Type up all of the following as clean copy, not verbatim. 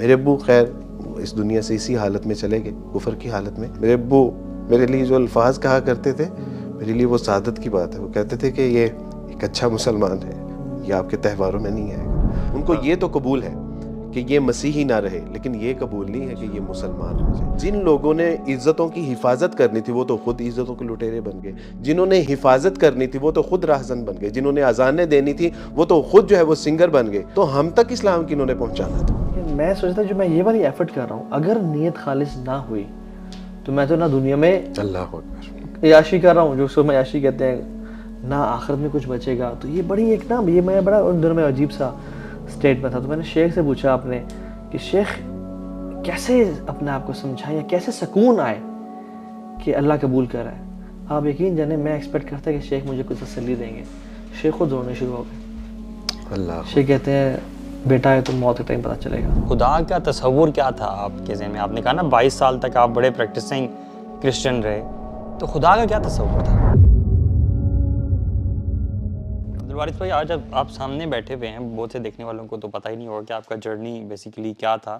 میرے ابو خیر اس دنیا سے اسی حالت میں چلے گئے، کفر کی حالت میں. میرے ابو میرے لیے جو الفاظ کہا کرتے تھے میرے لیے وہ سعادت کی بات ہے. وہ کہتے تھے کہ یہ ایک اچھا مسلمان ہے، یہ آپ کے تہواروں میں نہیں آئے گا. ان کو یہ تو قبول ہے کہ یہ مسیحی نہ رہے، لیکن یہ قبول نہیں ہے کہ یہ مسلمان ہو جائے. جن لوگوں نے عزتوں کی حفاظت کرنی تھی وہ تو خود عزتوں کے لٹیرے بن گئے، جنہوں نے حفاظت کرنی تھی وہ تو خود راہزن بن گئے، جنہوں نے اذانیں دینی تھی وہ تو خود جو ہے وہ سنگر بن گئے. تو ہم تک اسلام کی انہوں نے پہنچانا تھا. میں سوچتا جو میں یہ والی ایفرٹ کر رہا ہوں، اگر نیت خالص نہ ہوئی تو میں تو نہ دنیا میں اللہ اکبر عیاشی کر رہا ہوں، جو سو میں عیاشی کہتے ہیں، نہ آخرت میں کچھ بچے گا. تو یہ بڑی ایک نا، یہ میں بڑا ان دنوں میں عجیب سا اسٹیٹ میں تھا. تو میں نے شیخ سے پوچھا آپ نے کہ شیخ کیسے اپنے آپ کو سمجھائیں یا کیسے سکون آئے کہ اللہ قبول کر رہا ہے. آپ یقین جانے میں ایکسپیکٹ کرتا کہ شیخ مجھے کچھ تسلی دیں گے. شیخ خود رونے شروع ہو گئے. اللہ شیخ کہتے ہیں بیٹا ہے تو موت کے ٹائم پتہ چلے گا. خدا کا تصور کیا تھا آپ کے ذہن میں؟ آپ نے کہا نا 22 سال تک آپ بڑے پریکٹسنگ کرسچن رہے، تو خدا کا کیا تصور تھا؟ عبدالوارث بھائی آج آپ سامنے بیٹھے ہوئے ہیں، بہت سے دیکھنے والوں کو تو پتہ ہی نہیں ہوگا کہ آپ کا جرنی بیسیکلی کیا تھا.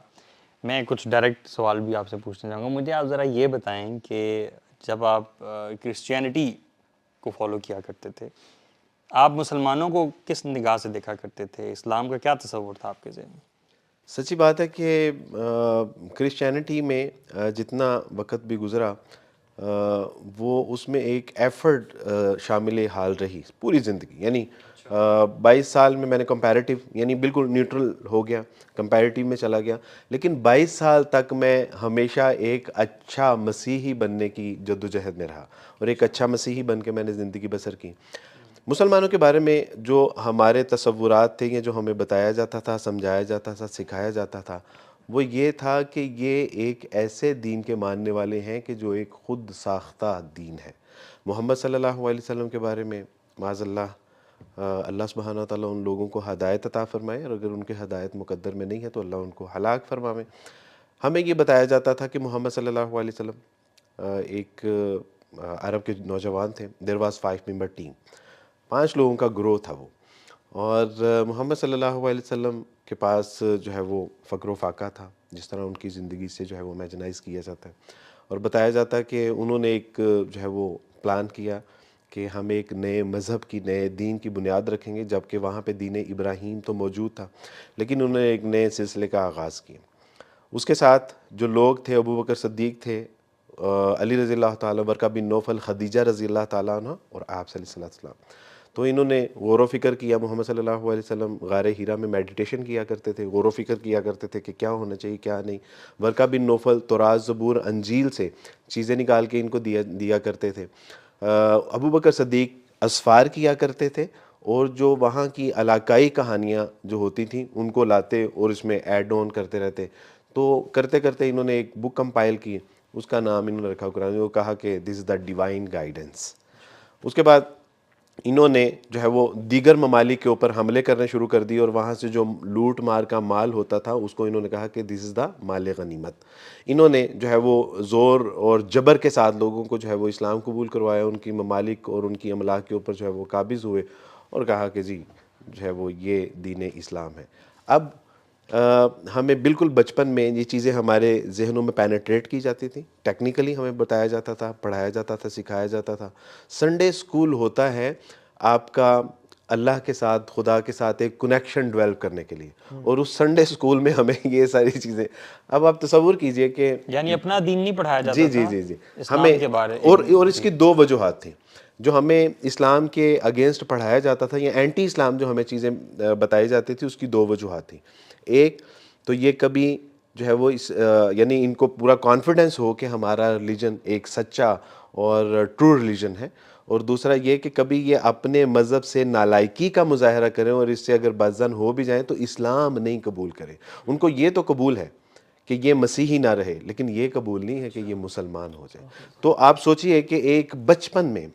میں کچھ ڈائریکٹ سوال بھی آپ سے پوچھنا چاہوں گا. مجھے آپ ذرا یہ بتائیں کہ جب آپ کرسچینٹی کو فالو کیا کرتے تھے، آپ مسلمانوں کو کس نگاہ سے دیکھا کرتے تھے؟ اسلام کا کیا تصور تھا آپ کے ذہن میں؟ سچی بات ہے کہ کرسچینٹی میں جتنا وقت بھی گزرا وہ اس میں ایک ایفرٹ شامل حال رہی پوری زندگی. یعنی 22 سال میں نے کمپیریٹیو یعنی بالکل نیوٹرل ہو گیا، کمپیریٹیو میں چلا گیا، لیکن 22 سال تک میں ہمیشہ ایک اچھا مسیحی بننے کی جدوجہد میں رہا اور ایک اچھا مسیحی بن کے میں نے زندگی بسر کی. مسلمانوں کے بارے میں جو ہمارے تصورات تھے یا جو ہمیں بتایا جاتا تھا، سمجھایا جاتا تھا، سکھایا جاتا تھا، وہ یہ تھا کہ یہ ایک ایسے دین کے ماننے والے ہیں کہ جو ایک خود ساختہ دین ہے. محمد صلی اللہ علیہ وسلم کے بارے میں معاذ اللہ اللہ سبحانہ تعالیٰ ان لوگوں کو ہدایت عطا فرمائے، اور اگر ان کے ہدایت مقدر میں نہیں ہے تو اللہ ان کو ہلاک فرمائے. ہمیں یہ بتایا جاتا تھا کہ محمد صلی اللہ علیہ وسلم ایک عرب کے نوجوان تھے. دیر واز 5 ممبر ٹیم، 5 لوگوں کا گروہ تھا وہ. اور محمد صلی اللہ علیہ وسلم کے پاس جو ہے وہ فقر و فاقہ تھا، جس طرح ان کی زندگی سے جو ہے وہ امیجنائز کیا جاتا ہے. اور بتایا جاتا ہے کہ انہوں نے ایک جو ہے وہ پلان کیا کہ ہم ایک نئے مذہب کی، نئے دین کی بنیاد رکھیں گے، جبکہ وہاں پہ دین ابراہیم تو موجود تھا، لیکن انہوں نے ایک نئے سلسلے کا آغاز کیا. اس کے ساتھ جو لوگ تھے، ابو بکر صدیق تھے، علی رضی اللہ تعالیٰ، ورقہ بن نوفل، خدیجہ رضی اللہ تعالیٰ عنہ، اور آپ صلی اللہ علیہ وسلم. تو انہوں نے غور و فکر کیا. محمد صلی اللہ علیہ وسلم غار حرا میں میڈیٹیشن کیا کرتے تھے، غور و فکر کیا کرتے تھے کہ کیا ہونا چاہیے کیا نہیں. ورقہ بن نوفل تورات، زبور، انجیل سے چیزیں نکال کے ان کو دیا کرتے تھے. ابو بکر صدیق اسفار کیا کرتے تھے، اور جو وہاں کی علاقائی کہانیاں جو ہوتی تھیں ان کو لاتے اور اس میں ایڈ آن کرتے رہتے. تو کرتے کرتے انہوں نے ایک بک کمپائل کی، اس کا نام انہوں نے رکھا قرآن. وہ کہا کہ دس از دا ڈیوائن گائیڈنس. اس کے بعد انہوں نے جو ہے وہ دیگر ممالک کے اوپر حملے کرنے شروع کر دی، اور وہاں سے جو لوٹ مار کا مال ہوتا تھا اس کو انہوں نے کہا کہ دس از دا مال غنیمت. انہوں نے جو ہے وہ زور اور جبر کے ساتھ لوگوں کو جو ہے وہ اسلام قبول کروایا، ان کی ممالک اور ان کی املاک کے اوپر جو ہے وہ قابض ہوئے، اور کہا کہ جی جو ہے وہ یہ دین اسلام ہے. اب ہمیں بالکل بچپن میں یہ چیزیں ہمارے ذہنوں میں پینیٹریٹ کی جاتی تھیں، ٹیکنیکلی ہمیں بتایا جاتا تھا، پڑھایا جاتا تھا، سکھایا جاتا تھا. سنڈے اسکول ہوتا ہے آپ کا اللہ کے ساتھ، خدا کے ساتھ ایک کنیکشن ڈیولپ کرنے کے لیے، اور اس سنڈے اسکول میں ہمیں یہ ساری چیزیں، اب آپ تصور کیجئے کہ یعنی اپنا دین نہیں پڑھایا جاتا جی تھا جی جی جی اسلام ہمیں، کے بارے. اور اس کی 2 وجوہات تھیں جو ہمیں اسلام کے اگینسٹ پڑھایا جاتا تھا، یا اینٹی اسلام جو ہمیں چیزیں بتائی جاتی تھی، اس کی 2 وجوہات تھیں. ایک تو یہ کبھی جو ہے وہ یعنی ان کو پورا کانفیڈنس ہو کہ ہمارا ریلیجن ایک سچا اور ٹرو ریلیجن ہے، اور دوسرا یہ کہ کبھی یہ اپنے مذہب سے نالائکی کا مظاہرہ کریں اور اس سے اگر بدظن ہو بھی جائیں تو اسلام نہیں قبول کریں. ان کو یہ تو قبول ہے کہ یہ مسیحی نہ رہے، لیکن یہ قبول نہیں ہے کہ یہ مسلمان ہو جائے. تو آپ سوچئے کہ ایک بچپن میں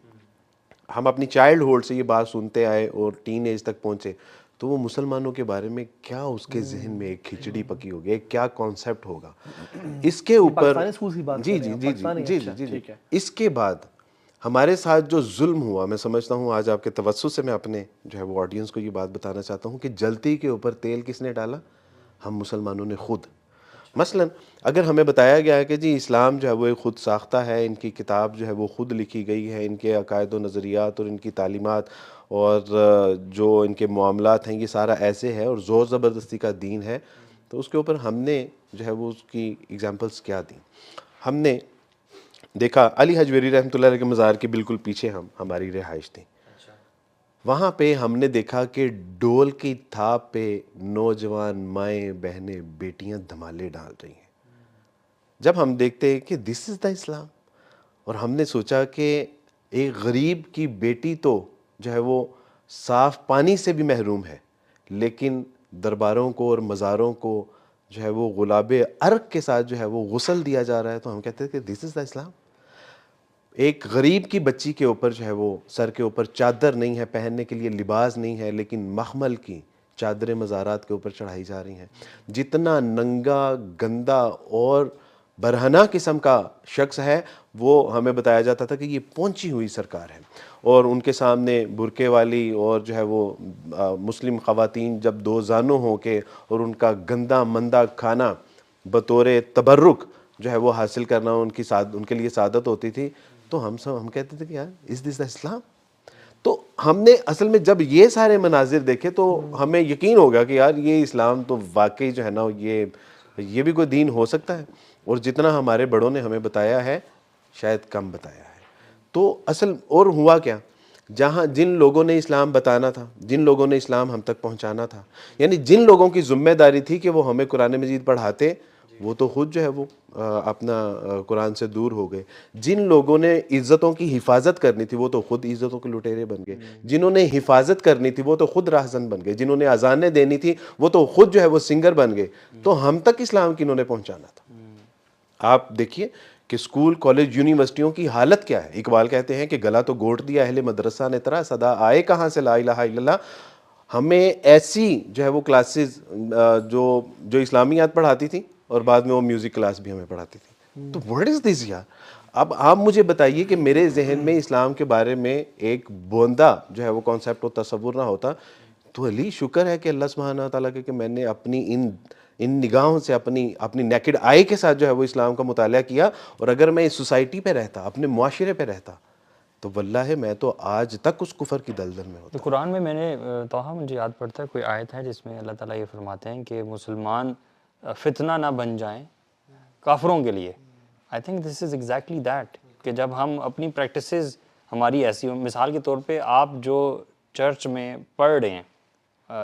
ہم اپنی چائلڈ ہوڈ سے یہ بات سنتے آئے اور ٹین ایج تک پہنچے، تو وہ مسلمانوں کے بارے میں کیا اس کے ذہن میں ایک کھچڑی پکی ہوگی، ایک کیا کانسیپٹ ہوگا. اس کے اوپر پاکستانی اسکول کی بات جی کر رہے جی ہیں جی پاکستانی، جی اچھا جی جی ٹھیک ہے. اس کے بعد ہمارے ساتھ جو ظلم ہوا، میں سمجھتا ہوں آج آپ کے توسط سے میں اپنے جو ہے وہ آڈینس کو یہ بات بتانا چاہتا ہوں کہ جلتی کے اوپر تیل کس نے ڈالا؟ ہم مسلمانوں نے خود. مثلاً اگر ہمیں بتایا گیا ہے کہ جی اسلام جو ہے وہ ایک خود ساختہ ہے، ان کی کتاب جو ہے وہ خود لکھی گئی ہے، ان کے عقائد و نظریات اور ان کی تعلیمات اور جو ان کے معاملات ہیں یہ سارا ایسے ہے اور زور زبردستی کا دین ہے، تو اس کے اوپر ہم نے جو ہے وہ اس کی ایگزامپلس کیا دیں؟ ہم نے دیکھا علی حجویری رحمۃ اللہ علیہ کے مزار کے بالکل پیچھے ہماری رہائش تھی، وہاں پہ ہم نے دیکھا کہ ڈول کی تھاپ پہ نوجوان مائیں بہنیں بیٹیاں دھمالے ڈال رہی ہیں. جب ہم دیکھتے ہیں کہ دس از دا اسلام، اور ہم نے سوچا کہ ایک غریب کی بیٹی تو جو ہے وہ صاف پانی سے بھی محروم ہے، لیکن درباروں کو اور مزاروں کو جو ہے وہ گلاب عرق کے ساتھ جو ہے وہ غسل دیا جا رہا ہے، تو ہم کہتے ہیں کہ دس از دا اسلام. ایک غریب کی بچی کے اوپر جو ہے وہ سر کے اوپر چادر نہیں ہے، پہننے کے لیے لباس نہیں ہے، لیکن مخمل کی چادریں مزارات کے اوپر چڑھائی جا رہی ہیں. جتنا ننگا گندا اور برہنہ قسم کا شخص ہے وہ ہمیں بتایا جاتا تھا کہ یہ پہنچی ہوئی سرکار ہے، اور ان کے سامنے برقعے والی اور جو ہے وہ مسلم خواتین جب دو زانوں ہو کے اور ان کا گندا مندہ کھانا بطور تبرک جو ہے وہ حاصل کرنا ان کے لیے سعادت ہوتی تھی، تو ہم کہتے تھے کہ یار از دس دا اسلام؟ تو ہم نے اصل میں جب یہ سارے مناظر دیکھے تو ہمیں یقین ہو گیا کہ یار یہ اسلام تو واقعی جو ہے نا یہ بھی کوئی دین ہو سکتا ہے، اور جتنا ہمارے بڑوں نے ہمیں بتایا ہے شاید کم بتایا ہے. تو اصل اور ہوا کیا، جن لوگوں نے اسلام بتانا تھا، جن لوگوں نے اسلام ہم تک پہنچانا تھا، یعنی جن لوگوں کی ذمہ داری تھی کہ وہ ہمیں قرآن مجید پڑھاتے، وہ تو خود جو ہے وہ اپنا قرآن سے دور ہو گئے. جن لوگوں نے عزتوں کی حفاظت کرنی تھی وہ تو خود عزتوں کے لٹیرے بن گئے. جنہوں نے حفاظت کرنی تھی وہ تو خود راہزن بن گئے. جنہوں نے اذانیں دینی تھی وہ تو خود جو ہے وہ سنگر بن گئے. تو ہم تک اسلام کنہوں نے پہنچانا تھا؟ آپ دیکھیے کہ اسکول کالج یونیورسٹیوں کی حالت کیا ہے. اقبال کہتے ہیں کہ گلا تو گھونٹ دیا اہل مدرسہ نے ترا، صدا آئے کہاں سے لا الہ الا اللہ. ہمیں ایسی جو ہے وہ کلاسز جو اسلامیات پڑھاتی تھی اور بعد میں وہ میوزک کلاس بھی ہمیں پڑھاتی تھی. تو واٹ از دس یار؟ اب آپ مجھے بتائیے کہ میرے ذہن میں اسلام کے بارے میں ایک بوندا جو ہے وہ کانسیپٹ و تصور نہ ہوتا تو علی شکر ہے کہ اللہ سبحانہ تعالیٰ کہ میں نے اپنی ان نگاہوں سے اپنی نیکڈ آئی کے ساتھ جو ہے وہ اسلام کا مطالعہ کیا. اور اگر میں اس سوسائٹی پہ رہتا، اپنے معاشرے پہ رہتا، تو واللہ میں تو آج تک اس کفر کی دلدل میں ہوتا. تو قرآن میں نے توہا مجھے یاد پڑتا ہے کوئی آیت ہے جس میں اللہ تعالیٰ یہ فرماتے ہیں کہ مسلمان فتنہ نہ بن جائیں کافروں کے لیے. I think this is exactly that, کہ جب ہم اپنی پریکٹسز ہماری ایسی ہوں، مثال کے طور پہ آپ جو چرچ میں پڑھ رہے ہیں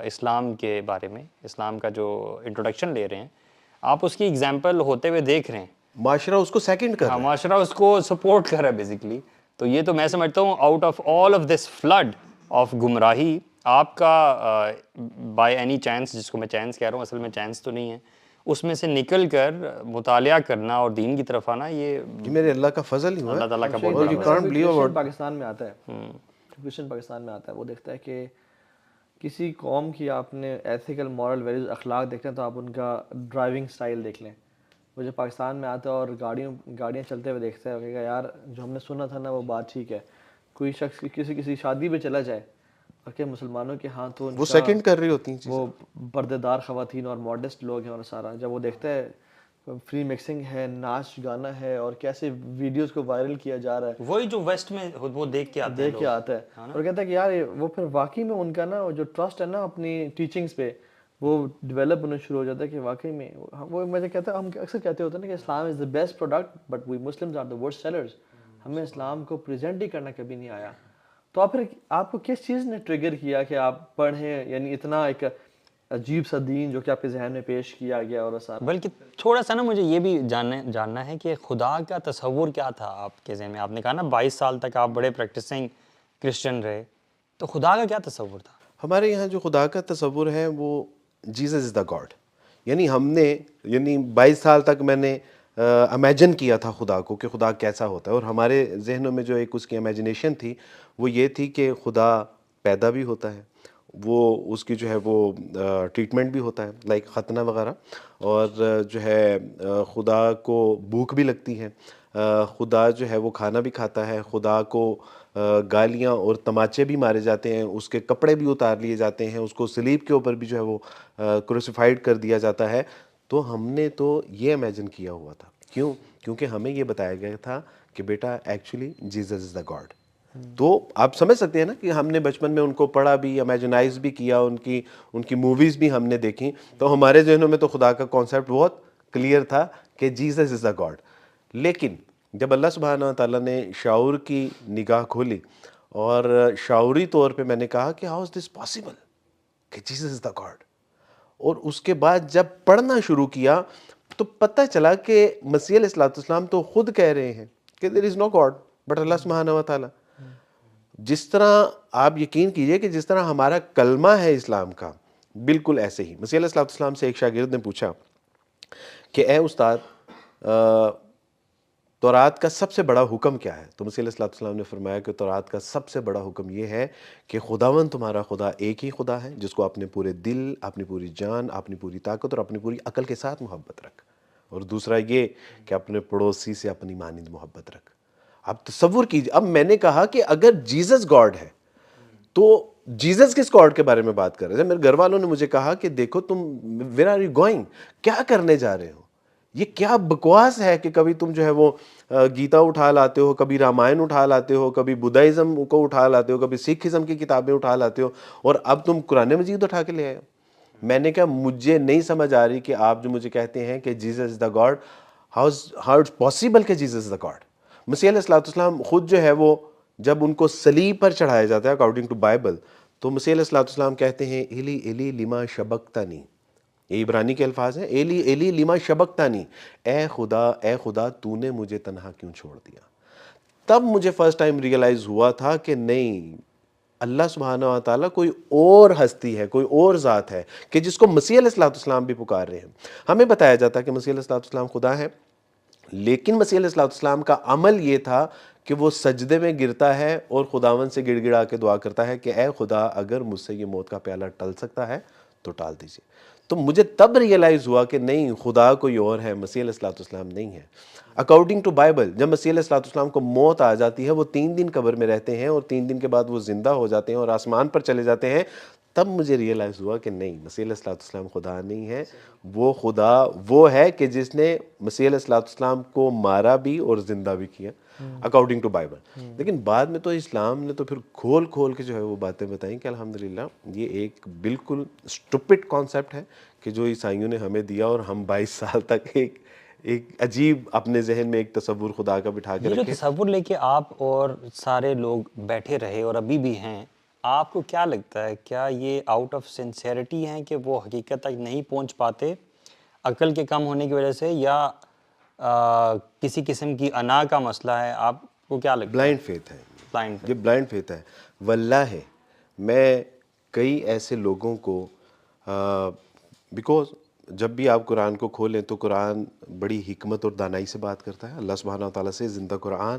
اسلام کے بارے میں، اسلام کا جو انٹروڈکشن لے رہے ہیں، آپ اس کی ایگزامپل ہوتے ہوئے دیکھ رہے ہیں، معاشرہ اس کو سیکنڈ کر رہا ہے. معاشرہ اس کو سپورٹ کر رہا ہے بیسیکلی. تو یہ تو میں سمجھتا ہوں out of all of this flood of گمراہی، آپ کا بائی اینی چانس، جس کو میں چانس کہہ رہا ہوں اصل میں چانس تو نہیں ہے، اس میں سے نکل کر مطالعہ کرنا اور دین کی طرف آنا، یہ میرے اللہ کا فضل ہی ہوا. اللہ تعالیٰ کا بہت اور you can't believe about Pakistan میں آتا ہے، کرسچن پاکستان میں آتا ہے، وہ دیکھتا ہے کہ کسی قوم کی آپ نے ایتھیکل مورل ویلیوز اخلاق دیکھتے ہیں تو آپ ان کا ڈرائیونگ سٹائل دیکھ لیں. وہ جو پاکستان میں آتا ہے اور گاڑیاں چلتے ہوئے دیکھتا ہے، وہ کہے گا یار جو ہم نے سنا تھا نا وہ بات ٹھیک ہے. کوئی شخص کسی شادی پہ چلا جائے اور کہ مسلمانوں کے ہاں تو وہ سیکنڈ کر رہی ہوتی ہیں، وہ پردے دار خواتین اور ماڈسٹ لوگ ہیں، اور سارا جب وہ دیکھتا ہے فری مکسنگ ہے، ناچ گانا ہے، اور کیسے ویڈیوز کو وائرل کیا جا رہا ہے، وہی جو ویسٹ میں وہ دیکھ کے آتا ہے اور کہتا ہے کہ یار وہ پھر واقعی میں ان کا نا جو ٹرسٹ ہے نا اپنی ٹیچنگز پہ وہ ڈیولپ ہونا شروع ہو جاتا ہے کہ واقعی میں وہ مجھے کہتا ہے، ہم اکثر کہتے ہوتے ہیں نا کہ Islam is the best product but we Muslims are the worst sellers. ہمیں اسلام کو پریزنٹ ہی کرنا کبھی نہیں آیا. تو آپ کو کس چیز نے ٹریگر کیا کہ آپ پڑھیں، یعنی اتنا ایک عجیب سا دین جو کہ آپ کے ذہن میں پیش کیا گیا؟ اور سارا بلکہ تھوڑا سا نا مجھے یہ بھی جاننا ہے کہ خدا کا تصور کیا تھا آپ کے ذہن میں. آپ نے کہا نا 22 سال تک آپ بڑے پریکٹسنگ کرسچن رہے، تو خدا کا کیا تصور تھا؟ ہمارے یہاں جو خدا کا تصور ہے وہ جیزس از دا گاڈ. یعنی 22 سال تک میں نے امیجن کیا تھا خدا کو کہ خدا کیسا ہوتا ہے، اور ہمارے ذہنوں میں جو ایک اس کی امیجنیشن تھی وہ یہ تھی کہ خدا پیدا بھی ہوتا ہے، وہ اس کی جو ہے وہ ٹریٹمنٹ بھی ہوتا ہے لائک ختنہ وغیرہ، اور جو ہے خدا کو بھوک بھی لگتی ہے، خدا جو ہے وہ کھانا بھی کھاتا ہے، خدا کو گالیاں اور تماچے بھی مارے جاتے ہیں، اس کے کپڑے بھی اتار لیے جاتے ہیں، اس کو صلیب کے اوپر بھی جو ہے وہ کروسیفائڈ کر دیا جاتا ہے. تو ہم نے تو یہ امیجن کیا ہوا تھا. کیوں؟ کیونکہ ہمیں یہ بتایا گیا تھا کہ بیٹا actually Jesus is the God. تو آپ سمجھ سکتے ہیں نا کہ ہم نے بچپن میں ان کو پڑھا بھی, امیجنائز بھی کیا, ان کی موویز بھی ہم نے دیکھی, تو ہمارے ذہنوں میں تو خدا کا کانسیپٹ بہت کلیئر تھا کہ جیزس از دا گاڈ. لیکن جب اللہ سبحانہ و تعالیٰ نے شعور کی نگاہ کھولی اور شعوری طور پہ میں نے کہا کہ ہاؤ از دس پاسبل کہ جیزس از دا گاڈ, اور اس کے بعد جب پڑھنا شروع کیا تو پتہ چلا کہ مسیح علیہ الصلوۃ والسلام تو خود کہہ رہے ہیں کہ دیر از نو گاڈ بٹ اللہ سبحانہ و تعالیٰ. جس طرح آپ یقین کیجئے کہ جس طرح ہمارا کلمہ ہے اسلام کا, بالکل ایسے ہی مسیح علیہ الصلوۃ والسلام سے ایک شاگرد نے پوچھا کہ اے استاد تورات کا سب سے بڑا حکم کیا ہے؟ تو مسیح علیہ الصلوۃ والسلام نے فرمایا کہ تورات کا سب سے بڑا حکم یہ ہے کہ خداوند تمہارا خدا ایک ہی خدا ہے جس کو اپنے پورے دل, اپنی پوری جان, اپنی پوری طاقت اور اپنی پوری عقل کے ساتھ محبت رکھ, اور دوسرا یہ کہ اپنے پڑوسی سے اپنی مانند محبت رکھ. اب تصور کیجیے, اب میں نے کہا کہ اگر جیزس گاڈ ہے تو جیزس کس گاڈ کے بارے میں بات کر رہے ہیں؟ میرے گھر والوں نے مجھے کہا کہ دیکھو تم ویئر آر یو گوئنگ, کیا کرنے جا رہے ہو, یہ کیا بکواس ہے کہ کبھی تم جو ہے وہ گیتا اٹھا لاتے ہو, کبھی رامائن اٹھا لاتے ہو, کبھی بدھائزم کو اٹھا لاتے ہو, کبھی سکھ ازم کی کتابیں اٹھا لاتے ہو, اور اب تم قرآن مجید اٹھا کے لے آئے ہو. میں نے کہا مجھے نہیں سمجھ آ رہی کہ آپ جو مجھے کہتے ہیں کہ Jesus is the God, how it's possible کہ جیزس از دا گاڈ. مسیح علیہ الصلوۃ والسلام خود جو ہے وہ جب ان کو صلیب پر چڑھایا جاتا ہے اکارڈنگ ٹو بائبل, تو مسیح علیہ الصلوۃ والسلام کہتے ہیں ایلی ایلی لما شبقتنی, یہ عبرانی کے الفاظ ہیں, ایلی ایلی لما شبقتنی, اے خدا تو نے مجھے تنہا کیوں چھوڑ دیا. تب مجھے فرسٹ ٹائم ریئلائز ہوا تھا کہ نہیں, اللہ سبحانہ و تعالیٰ کوئی اور ہستی ہے, کوئی اور ذات ہے کہ جس کو مسیح علیہ الصلوۃ والسلام بھی پکار رہے ہیں. ہمیں بتایا جاتا ہے کہ مسیح علیہ الصلوۃ والسلام خدا ہے, لیکن مسیح علیہ الصلوۃ والسلام کا عمل یہ تھا کہ وہ سجدے میں گرتا ہے اور خداوند سے گڑ گڑا کے دعا کرتا ہے کہ اے خدا اگر مجھ سے یہ موت کا پیالہ ٹل سکتا ہے تو ٹال دیجیے. تو مجھے تب ریئلائز ہوا کہ نہیں, خدا کوئی اور ہے, مسیح علیہ الصلوۃ والسلام نہیں ہے. اکارڈنگ ٹو بائبل جب مسیح علیہ الصلوۃ والسلام کو موت آ جاتی ہے, وہ 3 دن قبر میں رہتے ہیں اور 3 دن کے بعد وہ زندہ ہو جاتے ہیں اور آسمان پر چلے جاتے ہیں. تب مجھے ریئلائز ہوا کہ نہیں, مسیح علیہ الصلوۃ والسلام خدا نہیں ہے, وہ خدا وہ ہے کہ جس نے مسیح علیہ الصلوۃ والسلام کو مارا بھی اور زندہ بھی کیا اکارڈنگ ٹو بائبل. لیکن بعد میں تو اسلام نے تو پھر کھول کھول کے جو ہے وہ باتیں بتائیں کہ الحمدللہ یہ ایک بالکل اسٹوپڈ کانسیپٹ ہے کہ جو عیسائیوں نے ہمیں دیا, اور ہم 22 سال تک ایک عجیب اپنے ذہن میں ایک تصور خدا کا بٹھا کے یہ جو رکھے. تصور لے کے آپ اور سارے لوگ بیٹھے رہے اور ابھی بھی ہیں, آپ کو کیا لگتا ہے, کیا یہ آؤٹ آف سنسیئرٹی ہیں کہ وہ حقیقت تک نہیں پہنچ پاتے عقل کے کم ہونے کی وجہ سے, یا کسی قسم کی انا کا مسئلہ ہے؟ آپ کو کیا لگتا ہے؟ بلائنڈ فیتھ ہے, بلائنڈ یہ بلائنڈ فیتھ ہے. واللہ میں کئی ایسے لوگوں کو بیکوز جب بھی آپ قرآن کو کھولیں تو قرآن بڑی حکمت اور دانائی سے بات کرتا ہے. اللہ سبحانہ و تعالیٰ سے زندہ قرآن,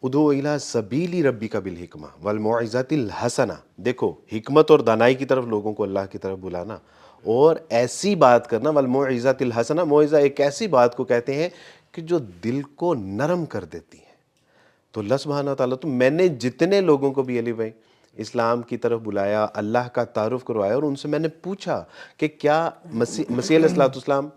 ادعو الی سبیل ربک بالحکمہ والموعظۃ الحسنہ. دیکھو, حکمت اور دانائی کی طرف لوگوں کو اللہ کی طرف بلانا اور ایسی بات کرنا. والموعظۃ الحسنہ, موعظہ ایک ایسی بات کو کہتے ہیں کہ جو دل کو نرم کر دیتی ہے. تو اللہ سبحانہ و تعالیٰ, تو میں نے جتنے لوگوں کو بھی علی بھائی اسلام کی طرف بلایا, اللہ کا تعارف کروایا, اور ان سے میں نے پوچھا کہ کیا مسیح علیہ الصلوۃ والسلام,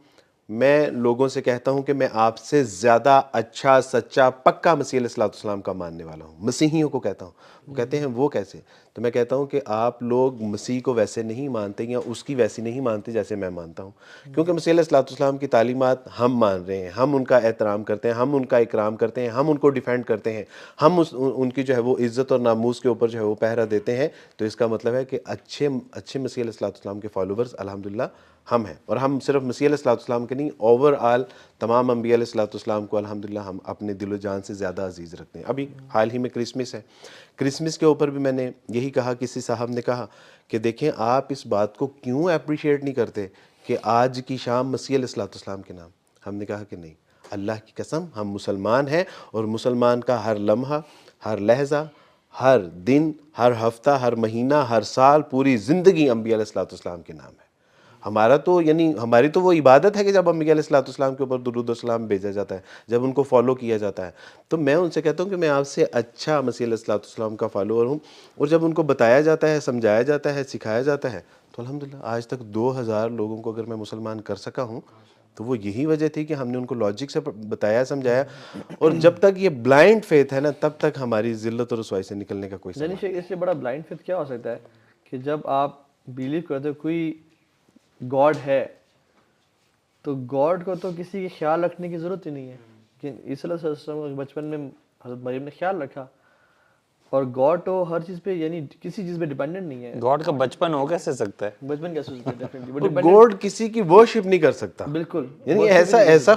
میں لوگوں سے کہتا ہوں کہ میں آپ سے زیادہ اچھا سچا پکا مسیح علیہ الصلوۃ والسلام کا ماننے والا ہوں. مسیحیوں کو کہتا ہوں. وہ کہتے ہیں وہ کیسے؟ تو میں کہتا ہوں کہ آپ لوگ مسیح کو ویسے نہیں مانتے یا اس کی ویسی نہیں مانتے جیسے میں مانتا ہوں, کیونکہ مسیح علیہ الصلوۃ والسلام کی تعلیمات ہم مان رہے ہیں, ہم ان کا احترام کرتے ہیں, ہم ان کا اکرام کرتے ہیں, ہم ان کو ڈیفینڈ کرتے ہیں, ہم ان کی جو ہے وہ عزت اور ناموس کے اوپر جو ہے وہ پہرا دیتے ہیں. تو اس کا مطلب ہے کہ اچھے مسیح علیہ الصلوۃ والسلام کے فالوورز الحمدللہ ہم ہیں. اور ہم صرف مسیح علیہ الصلوۃ والسلام کے نہیں, اوور آل تمام انبیاء علیہ الصلوۃ والسلام کو الحمدللہ ہم اپنے دل و جان سے زیادہ عزیز رکھتے ہیں. ابھی حال ہی میں کرسمس ہے, کرسمس کے اوپر بھی میں نے یہی کہا, کسی صاحب نے کہا کہ دیکھیں آپ اس بات کو کیوں اپریشیٹ نہیں کرتے کہ آج کی شام مسیح علیہ الصلوۃ والسلام کے نام. ہم نے کہا کہ نہیں, اللہ کی قسم ہم مسلمان ہیں, اور مسلمان کا ہر لمحہ, ہر لحظہ, ہر دن, ہر ہفتہ, ہر مہینہ, ہر سال, پوری زندگی انبیاء علیہ الصلوۃ والسلام کے نام ہے. ہمارا تو یعنی ہماری تو وہ عبادت ہے کہ جب انبیاء علیہ السلام کے اوپر درود و سلام بھیجا جاتا ہے، جب ان کو فالو کیا جاتا ہے. تو میں ان سے کہتا ہوں کہ میں آپ سے اچھا مسیح علیہ السلام کا فالوور ہوں، اور جب ان کو بتایا جاتا ہے، سمجھایا جاتا ہے، سکھایا جاتا ہے، تو الحمدللہ آج تک 2000 لوگوں کو اگر میں مسلمان کر سکا ہوں تو وہ یہی وجہ تھی کہ ہم نے ان کو لاجک سے بتایا، سمجھایا. اور جب تک یہ بلائنڈ فیتھ ہے نا، تب تک ہماری ذلت اور رسوائی سے نکلنے کا کوئی یعنی سوال شیخ اس سے بڑا بلائنڈ فیتھ کیا ہو سکتا ہے کہ جب آپ بیلیو کرتے ہو کوئی گاڈ ہے تو گاڈ کو تو کسی کے خیال رکھنے کی ضرورت ہی نہیں ہے. لیکن عیسی علیہ السلام بچپن میں حضرت مریم نے خیال رکھا، اور گاڈ تو ہر چیز پہ یعنی کسی چیز پہ ڈیپینڈنٹ نہیں ہے. گاڈ کا بچپن ہو کیسے سکتا ہے؟ بچپن کیسے ہو سکتا ہے؟ ڈیفینیٹلی وہ اور ڈیپینڈنٹ. گوڈ کسی کی ورشپ نہیں کر سکتا. بالکل یعنی ایسا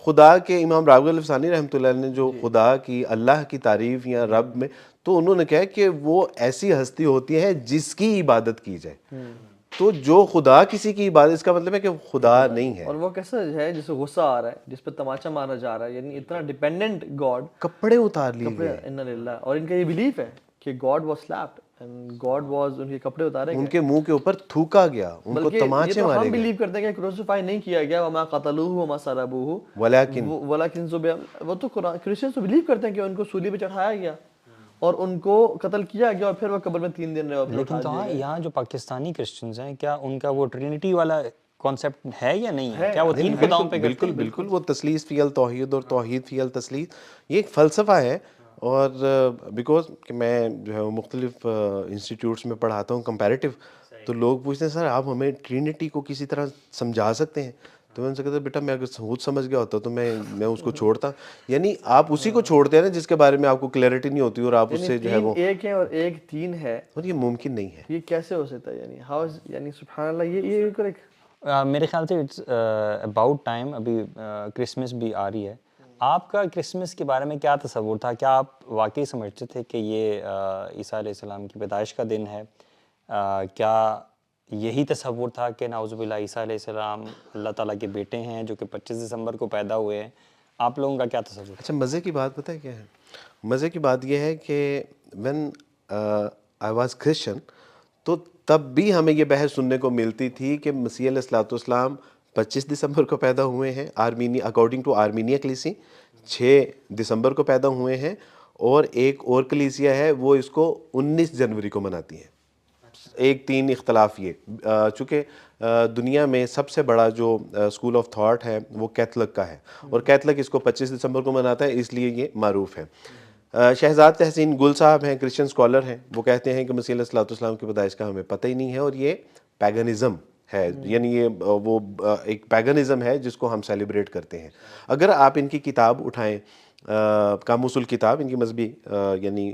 خدا کے امام راغب الفسانی رحمۃ اللہ علیہ نے جو خدا کی، اللہ کی تعریف یا رب میں، تو انہوں نے کہا کہ وہ ایسی ہستی ہوتی ہے جس کی عبادت کی جائے. تو جو خدا کسی کی عبادت، اس کا مطلب ہے کہ خدا نہیں ہے. اور وہ کیسا ہے جسے غصہ آ رہا ہے، جس پہ تماچا مارا جا رہا ہے، یعنی اتنا ڈیپینڈنٹ گاڈ. کپڑے اتار لیے گئے. انا للہ. اور ان کا یہ بلیف ہے کہ God was slapped and God was, ان کے کپڑے اتارے ان گئے، کے منہ کے اوپر تھوکا گیا، ان کو بلکہ تماچے یہ تو مارے ہم گئے. بلیو کرتے ہیں کہ کروسیفائی نہیں کیا گیا، وما قتلوہ وما صلبوہ ولیکن ولکن ذبح. وہ تو قرآن کرسچن تو بلیو کرتے ہیں کہ ان کو سولی پہ چڑھایا گیا اور ان کو قتل کیا گیا، اور پھر وہ قبر میں 3 دن رہے. لیکن تو یہاں جو پاکستانی کرسچنز ہیں، کیا ان کا وہ ٹرینٹی والا کانسیپٹ ہے یا نہیں ہے؟ کیا وہ 3 خداؤں پہ کرتے ہیں؟ بالکل وہ تثلیث فی التوحید اور توحید فی التثلیث، یہ ایک فلسفہ ہے. اور بیکاز کہ میں جو ہے وہ مختلف انسٹیٹیوٹس میں پڑھاتا ہوں کمپیریٹیو، تو لوگ پوچھتے ہیں سر آپ ہمیں ٹرینٹی کو کسی طرح سمجھا سکتے ہیں؟ تو میں ان سے کہتا بیٹا میں اگر خود سمجھ گیا ہوتا تو میں اس کو چھوڑتا. یعنی آپ اسی کو چھوڑتے ہیں نا جس کے بارے میں آپ کو کلیئرٹی نہیں ہوتی، اور آپ اس سے جو ہے وہ، ایک ہے اور ایک 3 ہے، اور یہ ممکن نہیں ہے. یہ کیسے ہو سکتا ہے؟ یعنی ہاؤ، یعنی سبحان اللہ. یہ ایک میرے خیال سے اٹس اباؤٹ ٹائم، ابھی کرسمس بھی آ رہی ہے. آپ کا کرسمس کے بارے میں کیا تصور تھا؟ کیا آپ واقعی سمجھتے تھے کہ یہ عیسیٰ علیہ السلام کی پیدائش کا دن ہے؟ کیا یہی تصور تھا کہ نعوذ باللہ عیسیٰ علیہ السلام اللہ تعالیٰ کے بیٹے ہیں جو کہ 25 دسمبر کو پیدا ہوئے ہیں؟ آپ لوگوں کا کیا تصور تھا؟ اچھا، مزے کی بات پتہ ہے کیا ہے؟ مزے کی بات یہ ہے کہ وین آئی واز کرسچن، تو تب بھی ہمیں یہ بحث سننے کو ملتی تھی کہ مسیح علیہ السلام 25 دسمبر کو پیدا ہوئے ہیں، اکارڈنگ ٹو آرمینیا کلیسی 6 دسمبر کو پیدا ہوئے ہیں، اور ایک اور کلیسیا ہے وہ اس کو 19 جنوری کو مناتی ہے. 3 اختلاف یہ، چونکہ دنیا میں سب سے بڑا جو اسکول آف تھاٹ ہے وہ کیتھولک کا ہے، اور کیتھولک اس کو 25 دسمبر کو مناتا ہے، اس لیے یہ معروف ہے. شہزاد تحسین گل صاحب ہیں، کرسچن اسکالر ہیں، وہ کہتے ہیں کہ مسیح علیہ السلام کی پیدائش کا ہمیں پتہ ہی نہیں ہے، اور یہ پیگنزم ہے. یعنی یہ وہ ایک پیگنزم ہے جس کو ہم سیلیبریٹ کرتے ہیں. اگر آپ ان کی کتاب اٹھائیں، قاموس الکتاب، ان کی مذہبی یعنی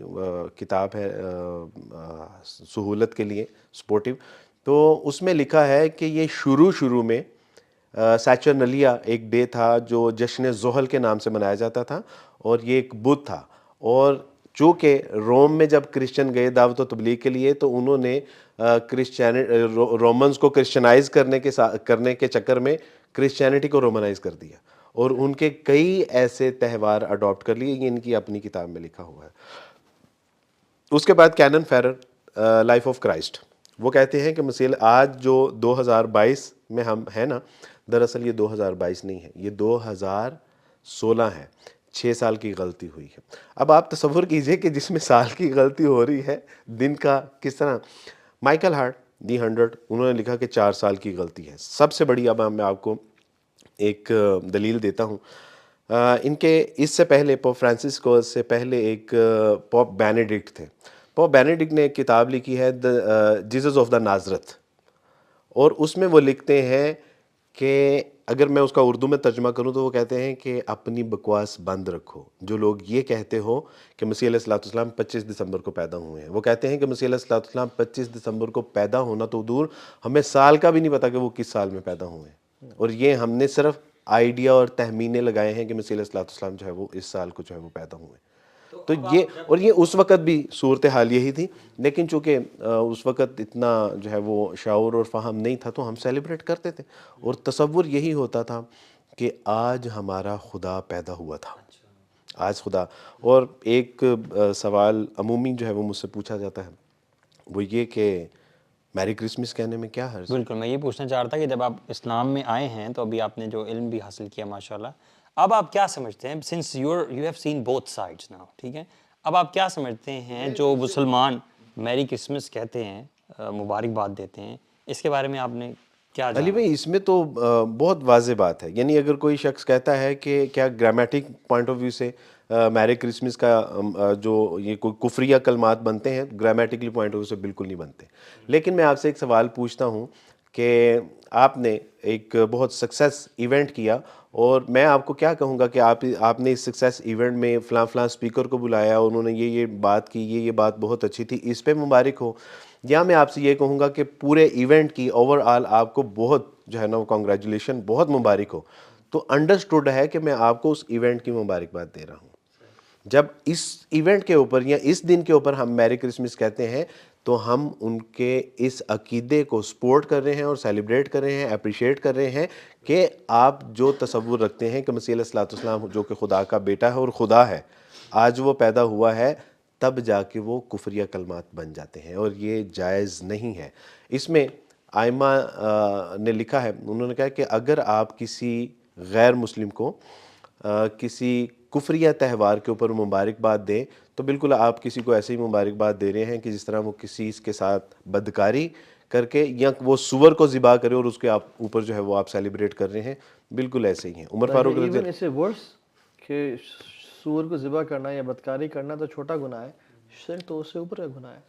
کتاب ہے سہولت کے لیے، سپورٹیو، تو اس میں لکھا ہے کہ یہ شروع میں سیچرنلیا ایک ڈے تھا جو جشن زحل کے نام سے منایا جاتا تھا، اور یہ ایک بدھ تھا. اور چونکہ روم میں جب کرسچن گئے دعوت و تبلیغ کے لیے، تو انہوں نے رومنز کو کرسچنائز کرنے کے چکر میں کرسچینٹی کو رومنائز کر دیا، اور ان کے کئی ایسے تہوار اڈاپٹ کر لیے. یہ ان کی اپنی کتاب میں لکھا ہوا ہے. اس کے بعد کینن فیرر لائف آف کرائسٹ، وہ کہتے ہیں کہ مسیح آج جو 2022 میں ہم ہیں نا، دراصل یہ 2022 نہیں ہے، یہ 2016 ہے. 6 سال کی غلطی ہوئی ہے. اب آپ تصور کیجئے کہ جس میں سال کی غلطی ہو رہی ہے، دن کا کس طرح. مائیکل ہارٹ دی 100، انہوں نے لکھا کہ 4 سال کی غلطی ہے. سب سے بڑی، اب میں آپ کو ایک دلیل دیتا ہوں. ان کے اس سے پہلے پوپ فرانسسکو سے پہلے ایک پوپ بینیڈکٹ تھے. پوپ بینیڈکٹ نے ایک کتاب لکھی ہے جیزس آف دا نازرت، اور اس میں وہ لکھتے ہیں کہ اگر میں اس کا اردو میں ترجمہ کروں تو وہ کہتے ہیں کہ اپنی بکواس بند رکھو. جو لوگ یہ کہتے ہو کہ مسیح علیہ السلام 25 دسمبر کو پیدا ہوئے ہیں، وہ کہتے ہیں کہ مسیح علیہ السلام 25 دسمبر کو پیدا ہونا تو دور، ہمیں سال کا بھی نہیں پتا کہ وہ کس سال میں پیدا ہوئے ہیں، اور یہ ہم نے صرف آئیڈیا اور تخمینے لگائے ہیں کہ مسیح علیہ السلام جو ہے وہ اس سال کو جو ہے وہ پیدا ہوئے. تو یہ اس وقت بھی صورتحال یہی تھی، لیکن چونکہ اس وقت اتنا جو ہے وہ شعور اور فہم نہیں تھا تو ہم سیلیبریٹ کرتے تھے، اور تصور یہی ہوتا تھا کہ آج ہمارا خدا پیدا ہوا تھا، آج خدا. اور ایک سوال عمومی جو ہے وہ مجھ سے پوچھا جاتا ہے، وہ یہ کہ میری کرسمس کہنے میں کیا حرج؟ بالکل، میں یہ پوچھنا چاہ رہا تھا کہ جب آپ اسلام میں آئے ہیں تو ابھی آپ نے جو علم بھی حاصل کیا ماشاءاللہ، اب آپ کیا سمجھتے ہیں since you have seen both sides now, ٹھیک ہے، اب آپ کیا سمجھتے ہیں جو مسلمان میری کرسمس کہتے ہیں، مبارکباد دیتے ہیں، اس کے بارے میں آپ نے کیا علی جانا؟ بھائی اس میں تو بہت واضح بات ہے، یعنی اگر کوئی شخص کہتا ہے کہ کیا گرامیٹک پوائنٹ آف ویو سے میری کرسمس کا جو یہ کوئی کفریہ کلمات بنتے ہیں، گرامیٹکلی پوائنٹ آف ویو سے بالکل نہیں بنتے. لیکن میں آپ سے ایک سوال پوچھتا ہوں کہ آپ نے ایک بہت سکسیس ایونٹ کیا، اور میں آپ کو کیا کہوں گا کہ آپ نے اس سکسیس ایونٹ میں فلاں فلاں اسپیکر کو بلایا، انہوں نے یہ بات کی، یہ بات بہت اچھی تھی، اس پہ مبارک ہو. یا میں آپ سے یہ کہوں گا کہ پورے ایونٹ کی اوور آل آپ کو بہت جو ہے نا وہ کانگریچولیشن، بہت مبارک ہو. تو انڈرسٹوڈ ہے کہ میں آپ کو اس ایونٹ کی مبارکباد دے رہا ہوں. جب اس ایونٹ کے اوپر یا اس دن کے اوپر ہم میری کرسمس کہتے ہیں تو ہم ان کے اس عقیدے کو سپورٹ کر رہے ہیں اور سیلیبریٹ کر رہے ہیں، اپریشیٹ کر رہے ہیں کہ آپ جو تصور رکھتے ہیں کہ مسیح علیہ الصلوۃ والسلام جو کہ خدا کا بیٹا ہے اور خدا ہے، آج وہ پیدا ہوا ہے، تب جا کے وہ کفریہ کلمات بن جاتے ہیں، اور یہ جائز نہیں ہے. اس میں آئمہ نے لکھا ہے، انہوں نے کہا کہ اگر آپ کسی غیر مسلم کو کسی کفریہ تہوار کے اوپر مبارکباد دیں تو بالکل آپ کسی کو ایسے ہی مبارکباد دے رہے ہیں کہ جس طرح وہ کسی کے ساتھ بدکاری کر کے یا وہ سور کو ذبح کرے اور اس کے اوپر جو ہے وہ آپ سیلیبریٹ کر رہے ہیں، بالکل ایسے ہی ہیں. عمر فاروق رضی ایون اسے ورس کہ سور کو ذبح کرنا یا بدکاری کرنا تو چھوٹا گناہ ہے، شرک تو اس سے اوپر کا گناہ ہے.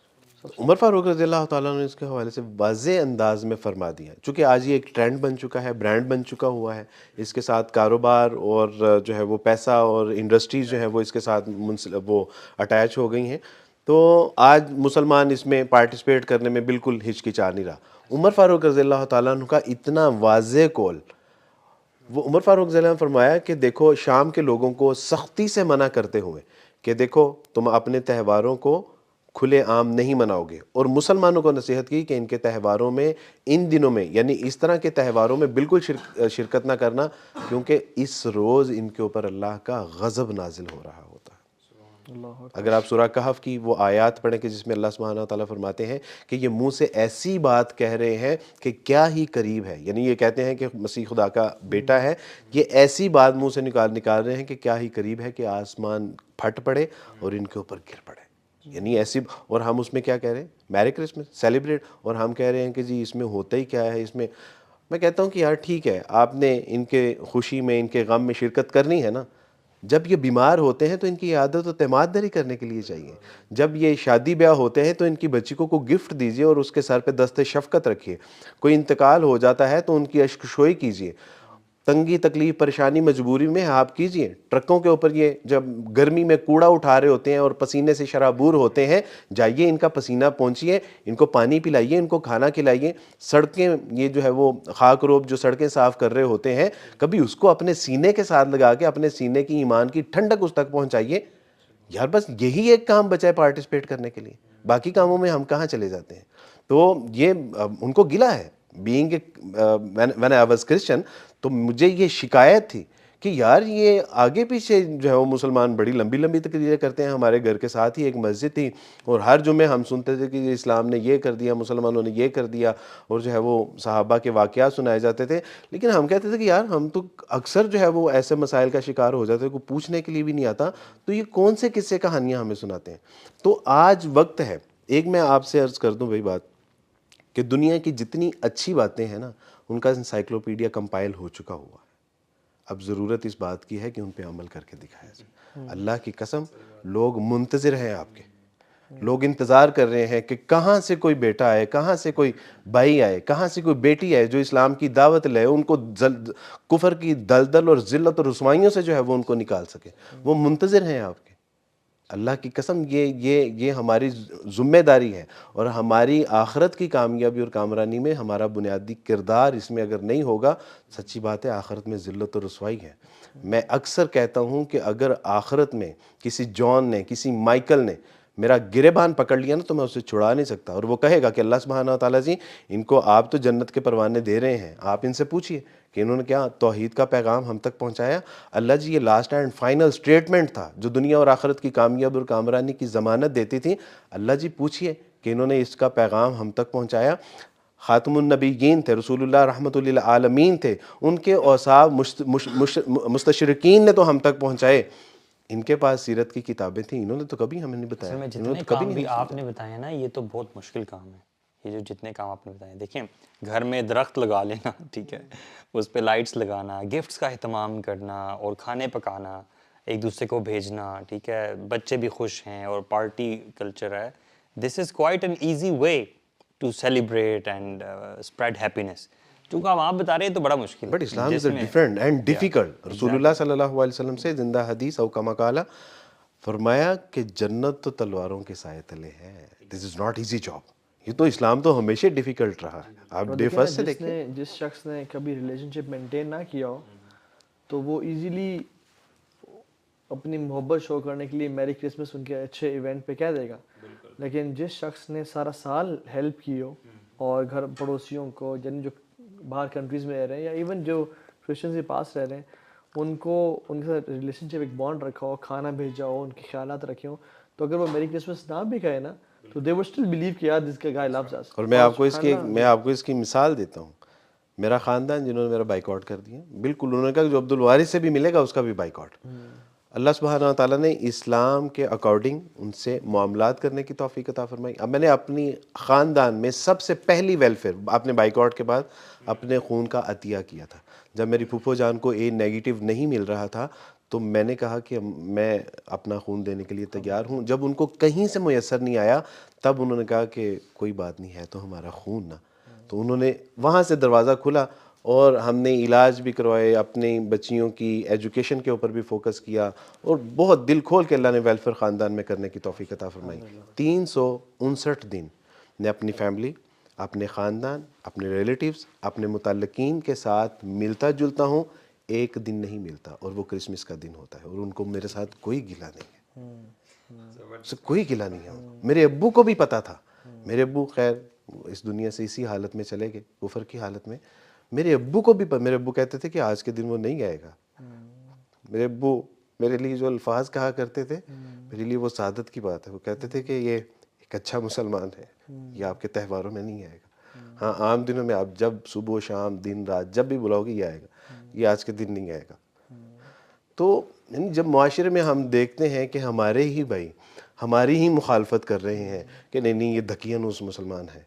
عمر فاروق رضی اللہ تعالیٰ نے اس کے حوالے سے واضح انداز میں فرما دیا، چونکہ آج یہ ایک ٹرینڈ بن چکا ہے، برانڈ بن چکا ہوا ہے، اس کے ساتھ کاروبار اور جو ہے وہ پیسہ اور انڈسٹریز جو ہے وہ اس کے ساتھ وہ اٹیچ ہو گئی ہیں. تو آج مسلمان اس میں پارٹیسپیٹ کرنے میں بالکل ہچکچا نہیں رہا. عمر فاروق رضی اللہ تعالیٰ عنہ کا اتنا واضح قول، وہ عمر فاروق رضی اللہ عنہ نے فرمایا کہ دیکھو شام کے لوگوں کو سختی سے منع کرتے ہوئے کہ دیکھو تم اپنے تہواروں کو کھلے عام نہیں مناؤ گے، اور مسلمانوں کو نصیحت کی کہ ان کے تہواروں میں، ان دنوں میں، یعنی اس طرح کے تہواروں میں بالکل شرکت نہ کرنا، کیونکہ اس روز ان کے اوپر اللہ کا غضب نازل ہو رہا ہوتا ہے. اگر آپ سورہ کہف کی وہ آیات پڑھیں کہ جس میں اللہ سبحانہ وتعالیٰ فرماتے ہیں کہ یہ منہ سے ایسی بات کہہ رہے ہیں کہ کیا ہی قریب ہے، یعنی یہ کہتے ہیں کہ مسیح خدا کا بیٹا ہے، یہ ایسی بات منہ سے نکال رہے ہیں کہ کیا ہی قریب ہے کہ آسمان پھٹ پڑے اور ان کے اوپر گر پڑے. یعنی ایسی، اور ہم اس میں کیا کہہ رہے ہیں؟ میری کرسمس سیلیبریٹ، اور ہم کہہ رہے ہیں کہ جی اس میں ہوتا ہی کیا ہے. اس میں کہتا ہوں کہ یار ٹھیک ہے، آپ نے ان کے خوشی میں، ان کے غم میں شرکت کرنی ہے نا. جب یہ بیمار ہوتے ہیں تو ان کی عادت و تیمارداری کرنے کے لیے چاہیے. جب یہ شادی بیاہ ہوتے ہیں تو ان کی بچی کو گفٹ دیجیے اور اس کے سر پہ دست شفقت رکھیے. کوئی انتقال ہو جاتا ہے تو ان کی اشک شوئی کیجیے. تنگی تکلیف پریشانی مجبوری میں آپ کیجئے. ٹرکوں کے اوپر یہ جب گرمی میں کوڑا اٹھا رہے ہوتے ہیں اور پسینے سے شرابور ہوتے ہیں، جائیے ان کا پسینہ پہنچیے، ان کو پانی پلائیے، ان کو کھانا کھلائیے. سڑکیں یہ جو ہے وہ خاک روب جو سڑکیں صاف کر رہے ہوتے ہیں، کبھی اس کو اپنے سینے کے ساتھ لگا کے اپنے سینے کی ایمان کی ٹھنڈک اس تک پہنچائیے. یار بس یہی ایک کام بچا ہے پارٹیسپیٹ کرنے کے لیے، باقی کاموں میں ہم کہاں چلے جاتے ہیں. تو یہ ان کو گلہ ہے. Being when I was Christian تو مجھے یہ شکایت تھی کہ یار یہ آگے پیچھے جو ہے وہ مسلمان بڑی لمبی لمبی تقریریں کرتے ہیں. ہمارے گھر کے ساتھ ہی ایک مسجد تھی اور ہر جمعے ہم سنتے تھے کہ اسلام نے یہ کر دیا، مسلمانوں نے یہ کر دیا، اور جو ہے وہ صحابہ کے واقعات سنائے جاتے تھے. لیکن ہم کہتے تھے کہ یار ہم تو اکثر جو ہے وہ ایسے مسائل کا شکار ہو جاتے ہیں، کوئی پوچھنے کے لیے بھی نہیں آتا، تو یہ کون سے قصے کہانیاں ہمیں سناتے ہیں. تو آج وقت ہے، ایک میں آپ سے عرض کر دوں بھائی بات، کہ دنیا کی جتنی اچھی باتیں ہیں نا ان کا انسائکلوپیڈیا کمپائل ہو چکا ہوا ہے. اب ضرورت اس بات کی ہے کہ ان پہ عمل کر کے دکھایا جائے. اللہ کی قسم لوگ منتظر ہیں آپ کے، لوگ انتظار کر رہے ہیں کہ کہاں سے کوئی بیٹا آئے، کہاں سے کوئی بھائی آئے، کہاں سے کوئی بیٹی آئے جو اسلام کی دعوت لے، ان کو کفر کی دلدل اور ذلت اور رسوائیوں سے جو ہے وہ ان کو نکال سکے. وہ منتظر ہیں آپ کے. اللہ کی قسم یہ ہماری ذمہ داری ہے، اور ہماری آخرت کی کامیابی اور کامرانی میں ہمارا بنیادی کردار اس میں اگر نہیں ہوگا، سچی بات ہے آخرت میں ذلت اور رسوائی ہے. میں اکثر کہتا ہوں کہ اگر آخرت میں کسی جان نے، کسی مائیکل نے میرا گریبان پکڑ لیا نا تو میں اسے چھڑا نہیں سکتا، اور وہ کہے گا کہ اللہ سبحانہ و تعالیٰ جی ان کو آپ تو جنت کے پروانے دے رہے ہیں، آپ ان سے پوچھئے کہ انہوں نے کیا توحید کا پیغام ہم تک پہنچایا. اللہ جی یہ لاسٹ اینڈ فائنل سٹیٹمنٹ تھا جو دنیا اور آخرت کی کامیاب اور کامرانی کی ضمانت دیتی تھی. اللہ جی پوچھئے کہ انہوں نے اس کا پیغام ہم تک پہنچایا. خاتم النبیین تھے, رسول اللہ رحمۃ للعالمین تھے, ان کے اوصاف مستشرقین نے تو ہم تک پہنچائے. ان کے پاس سیرت کی کتابیں تھیں, انہوں نے تو کبھی ہمیں نہیں بتایا. اصل میں انہوں نے جتنے تو کبھی کام بھی نہیں آپ نے بتائے نا, یہ تو بہت مشکل کام ہے. یہ جو جتنے کام آپ نے بتائے, دیکھیں گھر میں درخت لگا لینا, ٹھیک ہے, اس پہ لائٹس لگانا, گفٹس کا اہتمام کرنا اور کھانے پکانا, ایک دوسرے کو بھیجنا, ٹھیک ہے, بچے بھی خوش ہیں اور پارٹی کلچر ہے. This is quite an easy way to celebrate and spread happiness. چونکہ آپ بتا رہے ہیں تو بڑا مشکل بٹ ہے اسلام از جس میں ڈفرینٹ اینڈ ڈیفیکلٹ. رسول اللہ صلی اللہ علیہ وسلم سے زندہ حدیث او کما قال, فرمایا کہ جنت تو تلواروں کے سائے تلے ہے. This is not easy job. یہ تو اسلام تو ہمیشہ ڈیفیکلٹ رہا ہے. آپ ڈے فرسٹ سے دیکھیں, جس شخص نے کبھی ریلیشن شپ مینٹین نہ کیا ہو تو وہ ایزیلی اپنی محبت شو کرنے کے لیے میری کرسمس ان کے اچھے ایونٹ پہ کہہ دے گا. لیکن جس شخص نے سارا سال ہیلپ کی ہو اور گھر پڑوسیوں کو, یعنی جو باہر کنٹریز میں رہ رہے ہیں یا ایون جو کرسچنز کے پاس رہ رہے ہیں, ان کو ان کے ساتھ ریلیشن شپ ایک بانڈ رکھا ہو, کھانا بھیجا ہو, ان کے خیالات رکھے ہوں, تو اگر وہ میری کرسمس نہ بھی کہے نا تو دے وڈ اسٹل بلیو کہ یار دس گائے لوز اس. اور میں آپ کو اس کی مثال دیتا ہوں. میرا خاندان جنہوں نے میرا بائک آؤٹ کر دیا, بالکل انہوں نے کہا جو عبد الوارث سے بھی ملے گا اس کا بھی بائک آؤٹ. اللہ سبحانہ و تعالیٰ نے اسلام کے اکارڈنگ ان سے معاملات کرنے کی توفیق عطا فرمائی. اب میں نے اپنی خاندان میں سب سے پہلی ویلفیئر اپنے بائک آؤٹ کے بعد اپنے خون کا عطیہ کیا تھا. جب میری پھوپھو جان کو اے نیگیٹو نہیں مل رہا تھا تو میں نے کہا کہ میں اپنا خون دینے کے لیے تیار ہوں. جب ان کو کہیں سے میسر نہیں آیا تب انہوں نے کہا کہ کوئی بات نہیں ہے تو ہمارا خون نا, تو انہوں نے وہاں سے دروازہ کھلا اور ہم نے علاج بھی کروائے, اپنی بچیوں کی ایجوکیشن کے اوپر بھی فوکس کیا, اور بہت دل کھول کے اللہ نے ویلفیئر خاندان میں کرنے کی توفیق عطا فرمائی. 359 دن میں اپنی فیملی, اپنے خاندان, اپنے ریلیٹیوز, اپنے متعلقین کے ساتھ ملتا جلتا ہوں. ایک دن نہیں ملتا اور وہ کرسمس کا دن ہوتا ہے, اور ان کو میرے ساتھ کوئی گلہ نہیں ہے, کوئی گلہ نہیں ہے. میرے ابو کو بھی پتا تھا, میرے ابو خیر اس دنیا سے اسی حالت میں چلے گئے, کفر کی حالت میں. میرے ابو کو بھی میرے ابو کہتے تھے کہ آج کے دن وہ نہیں آئے گا. میرے ابو میرے لیے جو الفاظ کہا کرتے تھے, میرے لیے وہ سعادت کی بات ہے. وہ کہتے تھے کہ یہ ایک اچھا مسلمان ہے, یہ آپ کے تہواروں میں نہیں آئے گا. ہاں عام دنوں میں آپ جب صبح و شام دن رات جب بھی بلاؤ گے یہ آئے گا, یہ آج کے دن نہیں آئے گا. تو جب معاشرے میں ہم دیکھتے ہیں کہ ہمارے ہی بھائی ہماری ہی مخالفت کر رہے ہیں کہ نہیں یہ دقیانوس مسلمان ہے,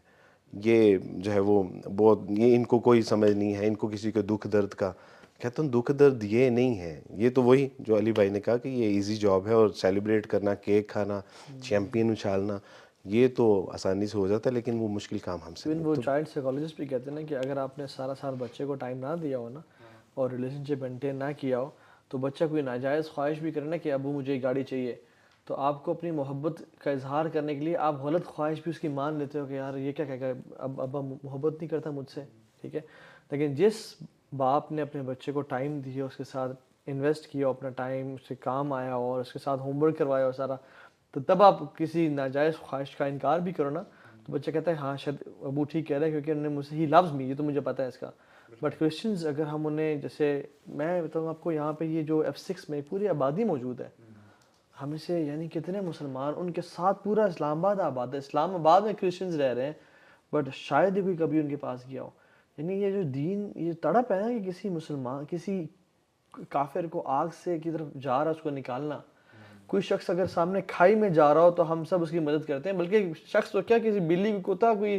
یہ جو ہے وہ بہت, یہ ان کو کوئی سمجھ نہیں ہے, ان کو کسی کے دکھ درد کا. کہتا ہوں دکھ درد یہ نہیں ہے, یہ تو وہی جو علی بھائی نے کہا کہ یہ ایزی جاب ہے, اور سیلیبریٹ کرنا, کیک کھانا, چیمپئن اچھالنا, یہ تو آسانی سے ہو جاتا ہے, لیکن وہ مشکل کام ہم سے وہ چائلڈ سائیکالوجسٹ بھی کہتے ہیں نا کہ اگر آپ نے سارا سال بچے کو ٹائم نہ دیا ہو نا اور ریلیشن شپ مینٹین نہ کیا ہو, تو بچہ کوئی ناجائز خواہش بھی کرے نا کہ ابو مجھے ایک گاڑی چاہیے, تو آپ کو اپنی محبت کا اظہار کرنے کے لیے آپ غلط خواہش بھی اس کی مان لیتے ہو کہ یار یہ کیا کہے گا, اب ابا محبت نہیں کرتا مجھ سے, ٹھیک ہے. لیکن جس باپ نے اپنے بچے کو ٹائم دیا, اس کے ساتھ انویسٹ کیا, اپنا ٹائم اس سے کام آیا اور اس کے ساتھ ہوم ورک کروایا اور سارا, تو تب آپ کسی ناجائز خواہش کا انکار بھی کرو نا تو بچہ کہتا ہے ہاں شاید ابو ٹھیک کہہ رہا ہے کیونکہ انہوں نے مجھ سے ہی لفظ می, یہ تو مجھے پتہ ہے اس کا. بٹ کرسچنز اگر ہم انہیں, جیسے میں بتاؤں آپ کو, یہاں پہ یہ جو F6 میں پوری آبادی موجود ہے, ہمیں سے یعنی کتنے مسلمان, ان کے ساتھ پورا اسلام آباد آباد ہے. اسلام آباد میں کرسچنز رہ رہے ہیں بٹ شاید ہی کوئی کبھی ان کے پاس گیا ہو. یعنی یہ جو دین, یہ تڑپ ہے نا کہ کسی مسلمان, کسی کافر کو آگ سے کی طرف جا رہا ہے اس کو نکالنا. کوئی شخص اگر سامنے کھائی میں جا رہا ہو تو ہم سب اس کی مدد کرتے ہیں, بلکہ شخص تو کیا کسی بلی کتا کوئی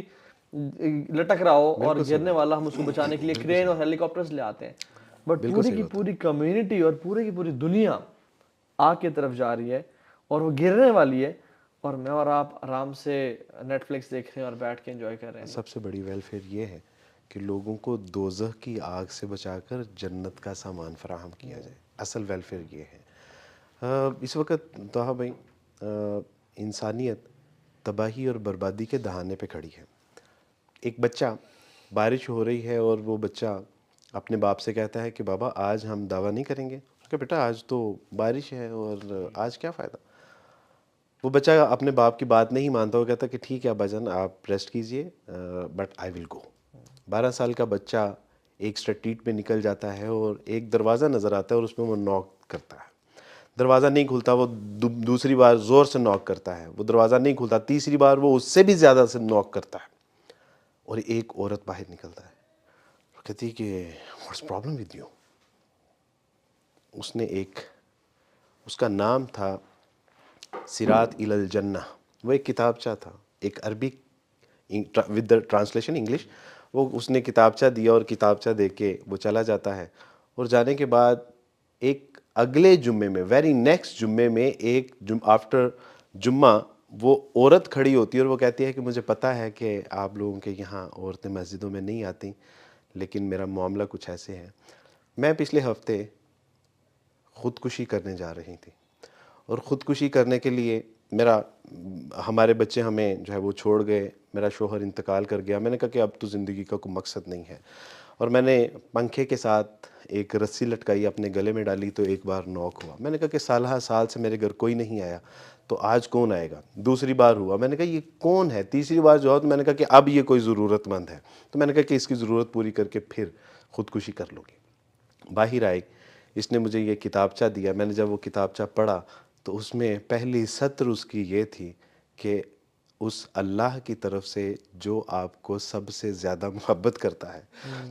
لٹک رہا ہو اور گرنے والا, ہم اس کو بچانے کے لیے کرین اور ہیلی کاپٹرز لے آتے ہیں. بٹ پوری کی پوری کمیونٹی اور پوری کی پوری دنیا آگ کی طرف جا رہی ہے اور وہ گرنے والی ہے, اور میں اور آپ آرام سے نیٹ فلکس دیکھ رہے ہیں اور بیٹھ کے انجوائے کر رہے ہیں. سب سے بڑی ویلفیئر یہ ہے کہ لوگوں کو دوزخ کی آگ سے بچا کر جنت کا سامان فراہم کیا جائے. اصل ویلفیئر یہ ہے. اس وقت طه بھائی انسانیت تباہی اور بربادی کے دہانے پہ کھڑی ہے. ایک بچہ, بارش ہو رہی ہے اور وہ بچہ اپنے باپ سے کہتا ہے کہ بابا آج ہم دعویٰ نہیں کریں گے, کہ بیٹا آج تو بارش ہے اور آج کیا فائدہ. وہ بچہ اپنے باپ کی بات نہیں مانتا, وہ کہتا کہ ٹھیک ہے ابا جان آپ ریسٹ کیجئے بٹ آئی ول گو. 12 سال کا بچہ ایک اسٹریٹ میں نکل جاتا ہے اور ایک دروازہ نظر آتا ہے اور اس میں وہ نوک کرتا ہے. دروازہ نہیں کھلتا، وہ دوسری بار زور سے نوک کرتا ہے، وہ دروازہ نہیں کھلتا، تیسری بار وہ اس سے بھی زیادہ سے نوک کرتا ہے، اور ایک عورت باہر نکلتا ہے، وہ کہتی ہے کہ واٹس پرابلم ود یو. اس نے اس کا نام تھا سرات الی الجنہ. وہ ایک کتابچہ تھا، ایک عربی ود دا ٹرانسلیشن انگلش. وہ اس نے کتابچہ دیا اور کتابچہ دے کے وہ چلا جاتا ہے، اور جانے کے بعد ایک اگلے جمعے میں، ویری نیکسٹ جمعے میں، آفٹر جمعہ وہ عورت کھڑی ہوتی ہے اور وہ کہتی ہے کہ مجھے پتہ ہے کہ آپ لوگوں کے یہاں عورتیں مسجدوں میں نہیں آتی، لیکن میرا معاملہ کچھ ایسے ہے. میں پچھلے ہفتے خودکشی کرنے جا رہی تھی، اور خودکشی کرنے کے لیے ہمارے بچے ہمیں جو ہے وہ چھوڑ گئے، میرا شوہر انتقال کر گیا. میں نے کہا کہ اب تو زندگی کا کوئی مقصد نہیں ہے، اور میں نے پنکھے کے ساتھ ایک رسی لٹکائی، اپنے گلے میں ڈالی، تو ایک بار نوک ہوا. میں نے کہا کہ سالہ سال سے میرے گھر کوئی نہیں آیا، تو آج کون آئے گا؟ دوسری بار ہوا، میں نے کہا یہ کون ہے؟ تیسری بار جو ہوا تو میں نے کہا کہ اب یہ کوئی ضرورت مند ہے، تو میں نے کہا کہ اس کی ضرورت پوری کر کے پھر خودکشی کر لو گی. باہر آئی، اس نے مجھے یہ کتابچہ دیا. میں نے جب وہ کتابچہ پڑھا تو اس میں پہلی سطر اس کی یہ تھی کہ اس اللہ کی طرف سے جو آپ کو سب سے زیادہ محبت کرتا ہے.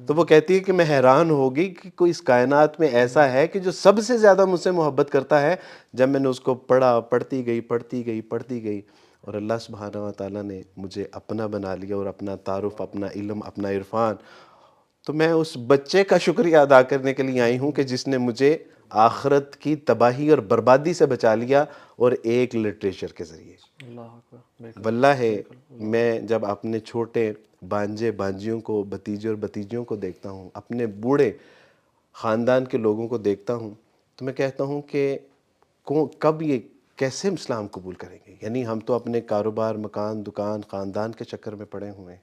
تو وہ کہتی ہے کہ میں حیران ہوگی کہ کوئی اس کائنات میں ایسا ہے کہ جو سب سے زیادہ مجھ سے محبت کرتا ہے. جب میں نے اس کو پڑھا، پڑھتی گئی، اور اللہ سبحانہ و تعالیٰ نے مجھے اپنا بنا لیا، اور اپنا تعارف، اپنا علم، اپنا عرفان. تو میں اس بچے کا شکریہ ادا کرنے کے لیے آئی ہوں کہ جس نے مجھے آخرت کی تباہی اور بربادی سے بچا لیا، اور ایک لٹریچر کے ذریعے. اللہ اکبر. واللہ ہے میں جب اپنے چھوٹے بانجے بانجیوں کو، بھتیجے اور بھتیجیوں کو دیکھتا ہوں، اپنے بوڑھے خاندان کے لوگوں کو دیکھتا ہوں، تو میں کہتا ہوں کہ کب یہ کیسے اسلام قبول کریں گے؟ یعنی ہم تو اپنے کاروبار، مکان، دکان، خاندان کے چکر میں پڑے ہوئے ہیں،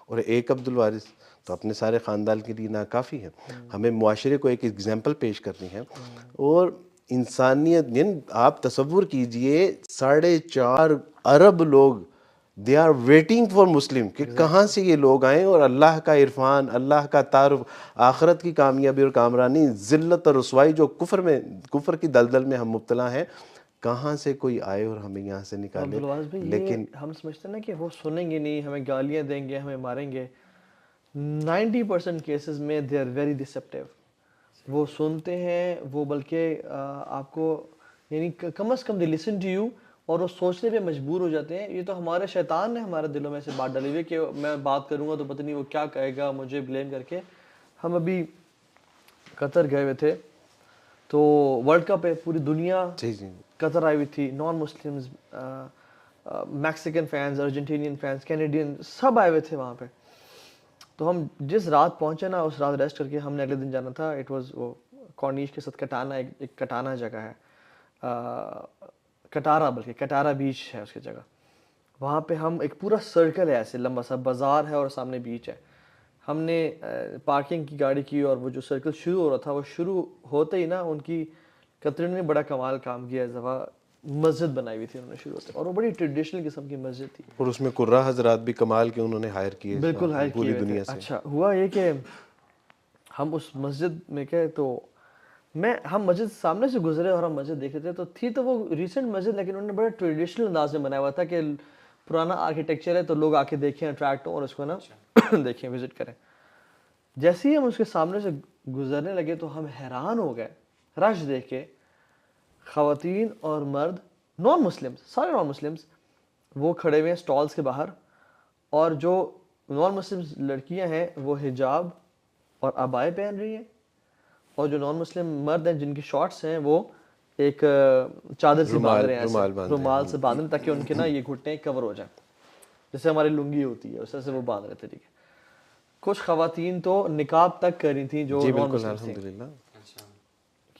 اور ایک عبدالوارث تو اپنے سارے خاندان کے لیے ناکافی ہے. ہمیں معاشرے کو ایک ایگزامپل پیش کرنی ہے. اور انسانیت، یعنی آپ تصور کیجئے 4.5 ارب لوگ they are waiting for Muslim, کہ کہاں سے یہ لوگ آئیں، اور اللہ کا عرفان، اللہ کا تعارف، آخرت کی کامیابی اور کامرانی، ذلت اور رسوائی جو کفر کی دلدل میں ہم مبتلا ہیں، کہاں سے کوئی آئے اور ہمیں یہاں سے نکالے. عبدالواز بھائی، لیکن یہ ہم سمجھتے ہیں نا کہ وہ سنیں گے نہیں، ہمیں گالیاں دیں گے، ہمیں ماریں گے. 90% کیسز میں دے آر ویری ڈسپٹیو. وہ سنتے ہیں، وہ بلکہ آپ کو یعنی کم از کم دے لسن ٹو یو، اور وہ سوچنے پہ مجبور ہو جاتے ہیں. یہ تو ہمارے شیطان نے ہمارے دلوں میں سے بات ڈالی ہوئی کہ میں بات کروں گا تو پتہ نہیں وہ کیا کہے گا، مجھے بلیم کر کے. ہم ابھی قطر گئے ہوئے تھے، تو ورلڈ کپ ہے، پوری دنیا جی قطر آئی ہوئی تھی. Non Muslims, Mexican fans, Argentinian fans, Canadian, سب آئے ہوئے تھے وہاں پہ. تو ہم جس رات پہنچے نا، اس رات ریسٹ کر کے ہم نے اگلے دن جانا تھا. اٹ واز وہ کارنیش کے ساتھ کٹانا، ایک کٹانا جگہ ہے، کٹارا، بلکہ کٹارا بیچ ہے اس کی جگہ. وہاں پہ ہم ایک پورا سرکل ہے، ایسے لمبا سا بازار ہے اور سامنے بیچ ہے. ہم نے پارکنگ کی گاڑی کی، اور وہ جو سرکل شروع ہو رہا تھا، وہ شروع ہوتے ہی نا ان کی قطر نے بڑا کمال کام کیا. اس دفعہ مسجد بنائی ہوئی تھی انہوں نے شروع ہوتے، اور وہ بڑی ٹریڈیشنل قسم کی مسجد تھی. اور اس میں قرہ حضرات بھی کمال کے انہوں نے ہائر کیے، بالکل ہائر پوری کیے ہوئے دنیا تھے. سے. اچھا ہوا یہ کہ ہم اس مسجد میں گئے، تو ہم مسجد سامنے سے گزرے اور ہم مسجد دیکھ رہے تھے. تو وہ ریسنٹ مسجد، لیکن انہوں نے بڑا ٹریڈیشنل انداز میں بنایا ہوا تھا کہ پرانا آرکیٹیکچر ہے، تو لوگ آ کے دیکھیں، اٹریکٹ ہوں اور اس کو نا دیکھیں، وزٹ کریں. جیسے ہی ہم اس کے سامنے سے گزرنے لگے تو ہم حیران ہو گئے رش دیکھ کے. خواتین اور مرد، نان مسلمز، سارے نان مسلمز، وہ کھڑے ہوئے ہیں سٹالز کے باہر. اور جو نان مسلمز لڑکیاں ہیں وہ حجاب اور عبائے پہن رہی ہیں، اور جو نان مسلم مرد ہیں جن کی شارٹس ہیں وہ ایک چادر سے باندھ رہے ہیں، رومال سے باندھ رہے ہیں تاکہ ان کے نا یہ گھٹنے کور ہو جائیں، جیسے ہماری لنگی ہوتی ہے اس طرح سے وہ باندھ رہے تھے. ٹھیک ہے. کچھ خواتین تو نقاب تک کر رہی تھیں جو جی نان بالکل، مسلم تھیں. الحمدللہ.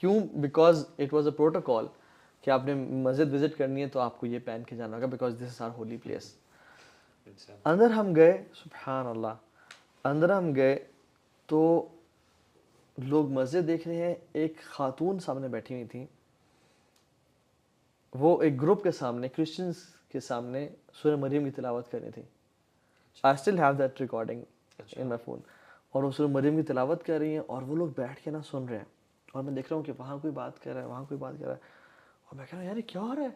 کیوں؟ Because it was a protocol کہ آپ نے مسجد وزٹ کرنی ہے تو آپ کو یہ پہن کے جانا ہوگا، because this is our holy place. اندر ہم گئے، سبحان اللہ، اندر ہم گئے تو لوگ مسجد دیکھ رہے ہیں. ایک خاتون سامنے بیٹھی ہوئی تھی، وہ ایک گروپ کے سامنے، کرسچنز کے سامنے سورہ مریم کی تلاوت کر رہی تھی. I still have that recording in my phone. اور وہ سورہ مریم کی تلاوت کر رہی ہیں، اور وہ لوگ بیٹھ کے نا سن رہے ہیں، اور میں دیکھ رہا ہوں کہ وہاں کوئی بات کر رہا ہے، وہاں کوئی بات کر رہا ہے. اور میں کہہ رہا ہوں یار یہ کیا ہو رہا ہے.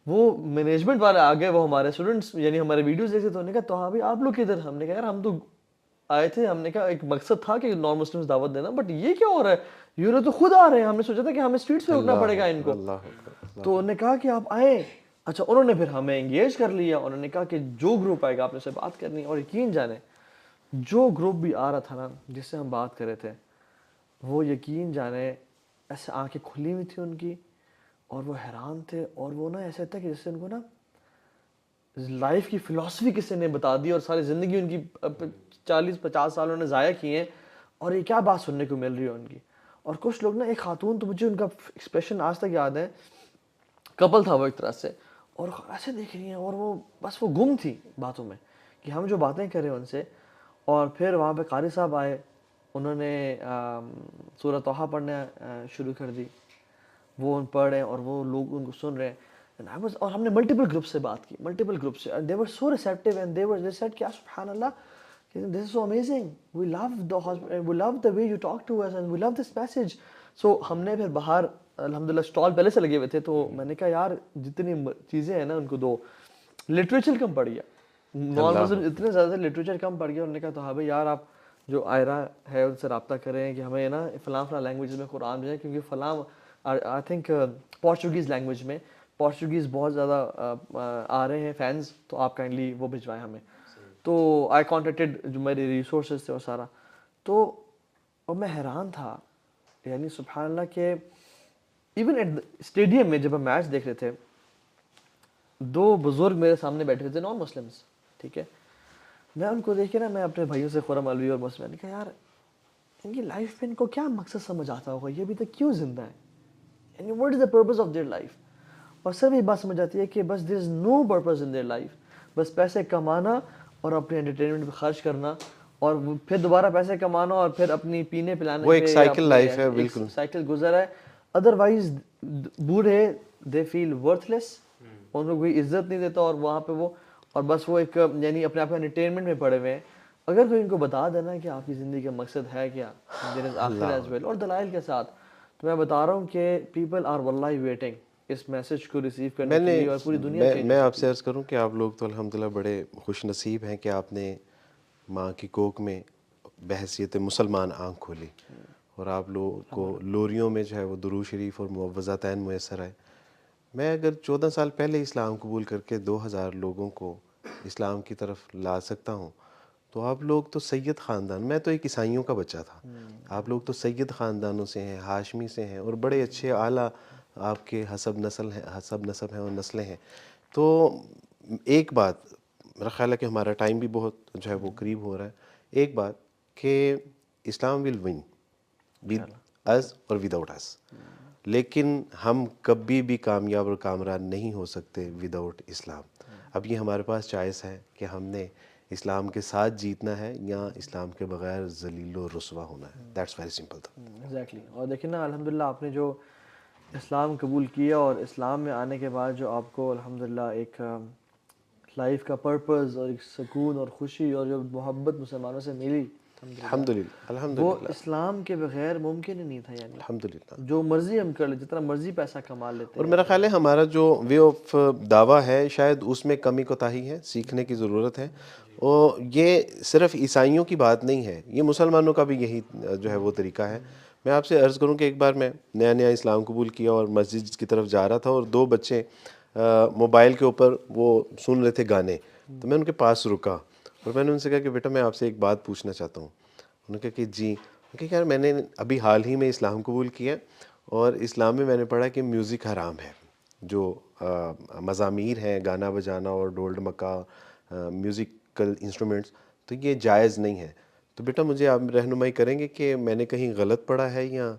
وہ مینجمنٹ والے آ گئے, وہ ہمارے اسٹوڈنٹس یعنی ہمارے ویڈیوز دیکھتے تو انہوں نے کہا تو ہاں بھائی آپ لوگ کدھر. ہم نے کہا یار ہم تو آئے تھے, ہم نے کہا ایک مقصد تھا کہ نان مسلمس دعوت دینا, بٹ یہ کیا ہو رہا ہے, یہ لوگ تو خود آ رہے ہیں, ہم نے سوچا تھا کہ ہمیں اسٹریٹس پہ رکنا پڑے گا ان کو. اللہ اکبر. تو انہوں نے کہا کہ آپ آئیں. اچھا انہوں نے پھر ہمیں انگیج کر لیا, انہوں نے کہا کہ جو گروپ آئے گا آپ نے سے بات کرنی. اور یقین جانے جو گروپ بھی آ رہا تھا نا جس سے ہم بات کر رہے تھے, وہ یقین جانے ایسے آنکھیں کھلی ہوئی تھی ان کی, اور وہ حیران تھے, اور وہ نا ایسے تھا کہ جس سے ان کو نا لائف کی فلسفی کسی نے بتا دی, اور ساری زندگی ان کی 40-50 سال انہوں نے ضائع کیے ہیں, اور یہ کیا بات سننے کو مل رہی ہے ان کی. اور کچھ لوگ نا, ایک خاتون تو مجھے ان کا ایکسپریشن آج تک یاد ہے, کپل تھا وہ ایک طرح سے, اور ایسے دیکھ رہی ہیں, اور وہ بس وہ گم تھی باتوں میں کہ ہم جو باتیں کریں ان سے. اور پھر وہاں پہ قاری صاحب آئے, انہوں نے سورہ طٰہٰ پڑھنا شروع کر دی, وہ ان پڑھ رہے ہیں اور وہ لوگ ان کو سن رہے ہیں. اور ہم نے ملٹیپل گروپ سے بات کی, ملٹیپل گروپ سے, they were so receptive and they said کہ سبحان اللہ, this is so amazing, we love the way you talk to us and we love this message. So ہم نے پھر باہر الحمدللہ اسٹال پہلے سے لگے ہوئے تھے, تو میں نے کہا یار جتنی چیزیں ہیں نا ان کو دو. لٹریچر کم پڑ گیا, نان مسلم اتنے زیادہ لٹریچر کم پڑ گیا. انہوں نے کہا تو ہاں بھائی یار آپ جو آئرہ ہے ان سے رابطہ کریں کہ ہمیں نا فلاں لینگویج میں قرآن بھیجیں, کیونکہ فلاں آئی تھنک پورچوگیز لینگویج میں پورچوگیز بہت زیادہ آ رہے ہیں فینس, تو آپ کائنڈلی وہ بھجوائیں ہمیں. تو آئی کانٹیکٹڈ جو میرے ریسورسز تھے وہ سارا. تو اور میں حیران تھا یعنی سبحان اللہ کہ ایون ایٹ اسٹیڈیم میں جب ہم میچ دیکھ رہے تھے, دو بزرگ میرے سامنے بیٹھے ہوئے تھے نان مسلمس, ٹھیک ہے, میں ان کو دیکھ کے نا میں اپنے بھائیوں سے خرم علوی اور مسلم نے کہا یار ان کی لائف میں ان کو کیا مقصد سمجھ آتا ہوگا, یہ ابھی تک کیوں زندہ ہے, یعنی what is the purpose of their life. اور سب یہ بات سمجھ آتی ہے کہ بس there is no purpose in their life, بس پیسے کمانا اور اپنے انٹرٹینمنٹ پہ خرچ کرنا, اور پھر دوبارہ پیسے کمانا, اور پھر اپنی پینے پلانے وہ ایک سائیکل لائف ہے, بالکل سائیکل گزر ہے. ادروائز بوڑھے دے فیل ورتھ لیس, ان کو کوئی عزت نہیں دیتا, اور وہاں پہ وہ اور بس وہ ایک یعنی اپنے آپ انٹرٹینمنٹ میں پڑے ہوئے ہیں. اگر کوئی ان کو بتا دینا کہ آپ کی زندگی کا مقصد ہے کیا, دیر از آخر ایز ویل, اور دلائل کے ساتھ, تو میں بتا رہا ہوں کہ پیپل آر واللہ ویٹنگ اس میسج کو ریسیو کرنے کے لیے, اور پوری دنیا میں آپ سے عرض کروں کہ آپ لوگ تو الحمدللہ بڑے خوش نصیب ہیں کہ آپ نے ماں کی کوکھ میں بحیثیت مسلمان آنکھ کھولی, اور آپ لوگوں کو لوریوں میں جو ہے وہ درود شریف اور معوذاتین میسر آئے. میں اگر 14 سال پہلے اسلام قبول کر کے 2000 لوگوں کو اسلام کی طرف لا سکتا ہوں, تو آپ لوگ تو سید خاندان, میں تو ایک عیسائیوں کا بچہ تھا, آپ لوگ تو سید خاندانوں سے ہیں, ہاشمی سے ہیں, اور بڑے اچھے اعلیٰ آپ کے حسب نسب ہیں اور نسلیں ہیں. تو ایک بات میرا خیال ہے کہ ہمارا ٹائم بھی بہت جو ہے وہ قریب ہو رہا ہے, ایک بات کہ اسلام ول ون ود اس اور وداؤٹ اس, لیکن ہم کبھی بھی کامیاب اور کامران نہیں ہو سکتے وداؤٹ اسلام. اب یہ ہمارے پاس چوائس ہے کہ ہم نے اسلام کے ساتھ جیتنا ہے یا اسلام کے بغیر ذلیل و رسوا ہونا ہے. دیٹس ویری سمپل تھا. ایگزیکٹلی. اور دیکھیں نا الحمدللہ آپ نے جو اسلام قبول کیا, اور اسلام میں آنے کے بعد جو آپ کو الحمدللہ ایک لائف کا پرپز اور ایک سکون اور خوشی اور جو محبت مسلمانوں سے ملی, الحمدللہ وہ اسلام کے بغیر ممکن ہی نہیں تھا. یعنی الحمدللہ جو مرضی ہم کر لیں, جتنا مرضی پیسہ کما لیتے اور ہیں, میرا خیال ہے ہمارا جو وے آف دعویٰ ہے شاید اس میں کمی کوتاہی ہے, سیکھنے کی ضرورت ہے. اور یہ صرف عیسائیوں کی بات نہیں ہے, یہ مسلمانوں کا بھی یہی جو ہے وہ طریقہ ہے. میں آپ سے عرض کروں کہ ایک بار میں نیا اسلام قبول کیا اور مسجد کی طرف جا رہا تھا, اور 2 بچے موبائل کے اوپر وہ سن رہے تھے گانے, تو میں ان کے پاس رکا اور میں نے ان سے کہا کہ بیٹا میں آپ سے ایک بات پوچھنا چاہتا ہوں. انہوں نے کہا کہ جی. کہ یار میں نے ابھی حال ہی میں اسلام قبول کیا, اور اسلام میں میں نے پڑھا کہ میوزک حرام ہے, جو مزامیر ہیں گانا بجانا اور ڈھول ڈمکا میوزیکل انسٹرومنٹس, تو یہ جائز نہیں ہے. تو بیٹا مجھے آپ رہنمائی کریں گے کہ میں نے کہیں غلط پڑھا ہے یا؟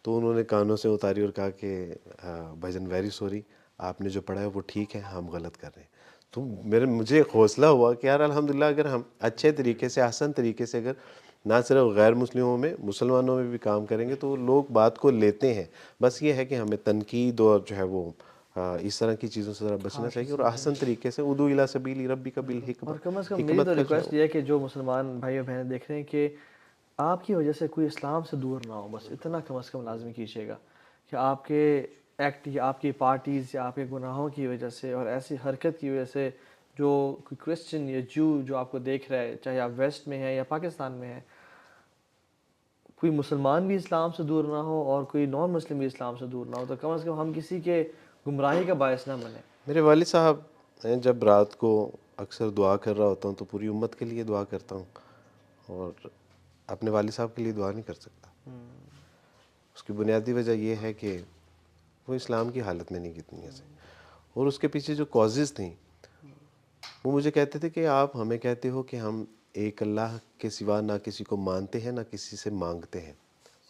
تو انہوں نے کانوں سے اتاری اور کہا کہ بھائی جان ویری سوری, آپ نے جو پڑھا ہے وہ ٹھیک ہے, ہم غلط کر رہے ہیں. تو مجھے حوصلہ ہوا کہ یار الحمدللہ اگر ہم اچھے طریقے سے آسان طریقے سے اگر نہ صرف غیر مسلموں میں مسلمانوں میں بھی کام کریں گے تو لوگ بات کو لیتے ہیں. بس یہ ہے کہ ہمیں تنقید اور جو ہے وہ اس طرح کی چیزوں سے ذرا بچنا چاہیے, اور احسن طریقے سے ادعو الی سبیل ربک بالحکمہ, اور کم از کم میری تو ریکویسٹ یہ ہے کہ جو مسلمان بھائی اور بہنیں دیکھ رہے ہیں کہ آپ کی وجہ سے کوئی اسلام سے دور نہ ہو, بس اتنا کم از کم لازمی کیجیے گا کہ آپ کے ایکٹ یا آپ کی پارٹیز یا آپ کے گناہوں کی وجہ سے اور ایسی حرکت کی وجہ سے جو کوئی کرسچن یا جو آپ کو دیکھ رہا ہے، چاہے آپ ویسٹ میں ہیں یا پاکستان میں ہیں، کوئی مسلمان بھی اسلام سے دور نہ ہو اور کوئی نان مسلم بھی اسلام سے دور نہ ہو، تو کم از کم ہم کسی کے گمراہی کا باعث نہ بنیں. میرے والد صاحب ہیں، جب رات کو اکثر دعا کر رہا ہوتا ہوں تو پوری امت کے لیے دعا کرتا ہوں، اور اپنے والد صاحب کے لیے دعا نہیں کر سکتا. اس کی بنیادی وجہ یہ ہے کہ وہ اسلام کی حالت میں نہیں کی دنیا سے، اور اس کے پیچھے جو کازز تھیں وہ مجھے کہتے تھے کہ آپ ہمیں کہتے ہو کہ ہم ایک اللہ کے سوا نہ کسی کو مانتے ہیں نہ کسی سے مانگتے ہیں،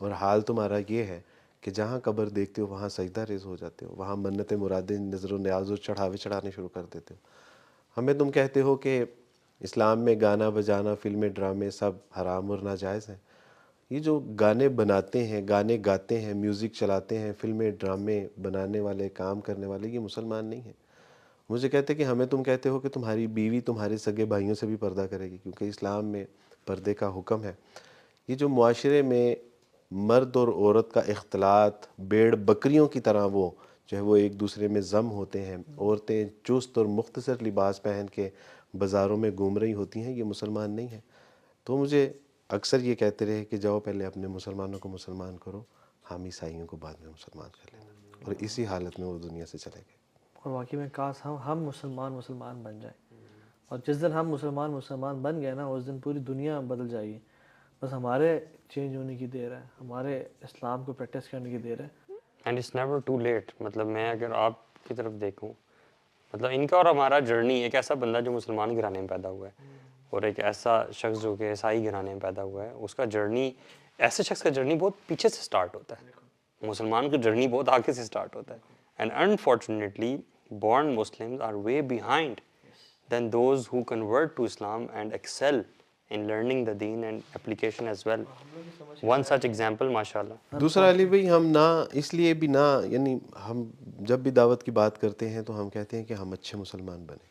اور حال تمہارا یہ ہے کہ جہاں قبر دیکھتے ہو وہاں سجدہ ریز ہو جاتے ہو، وہاں منتیں مرادیں نظر و نیاز و چڑھاوے چڑھانے شروع کر دیتے ہو. ہمیں تم کہتے ہو کہ اسلام میں گانا بجانا، فلمیں، ڈرامے سب حرام اور ناجائز ہیں. یہ جو گانے بناتے ہیں، گانے گاتے ہیں، میوزک چلاتے ہیں، فلمیں ڈرامے بنانے والے، کام کرنے والے، یہ مسلمان نہیں ہیں. مجھے کہتے کہ ہمیں تم کہتے ہو کہ تمہاری بیوی تمہارے سگے بھائیوں سے بھی پردہ کرے گی، کیونکہ اسلام میں پردے کا حکم ہے. یہ جو معاشرے میں مرد اور عورت کا اختلاط بھیڑ بکریوں کی طرح وہ جو ہے وہ ایک دوسرے میں ضم ہوتے ہیں، عورتیں چست اور مختصر لباس پہن کے بازاروں میں گھوم رہی ہوتی ہیں، یہ مسلمان نہیں ہے. تو مجھے اکثر یہ کہتے رہے کہ جاؤ پہلے اپنے مسلمانوں کو مسلمان کرو، ہم عیسائیوں کو بعد میں مسلمان کر لینا، اور اسی حالت میں وہ دنیا سے چلے گئے. اور واقعی میں کاش ہم مسلمان بن جائیں، اور جس دن ہم مسلمان بن گئے نا، اس دن پوری دنیا بدل جائے گی. بس ہمارے چینج ہونے کی دیر ہے، ہمارے اسلام کو پریکٹس کرنے کی دیر ہے. And it's never too late. مطلب میں اگر آپ کی طرف دیکھوں، مطلب ان کا اور ہمارا جرنی، ایک ایسا بندہ جو مسلمان گھرانے میں پیدا ہوا ہے اور ایک ایسا شخص جو کہ عیسائی گھرانے میں پیدا ہوا ہے، اس کا جرنی، ایسے شخص کا جرنی بہت پیچھے سے سٹارٹ ہوتا ہے، مسلمان کا جرنی بہت آگے سے سٹارٹ ہوتا ہے. And unfortunately born Muslims are way behind than those who convert to Islam and excel in learning the deen and application as well. One such example, mashallah. دوسرا علی بھائی، ہم نہ اس لیے بھی نہ، یعنی ہم جب بھی دعوت کی بات کرتے ہیں تو ہم کہتے ہیں کہ ہم اچھے مسلمان بنیں،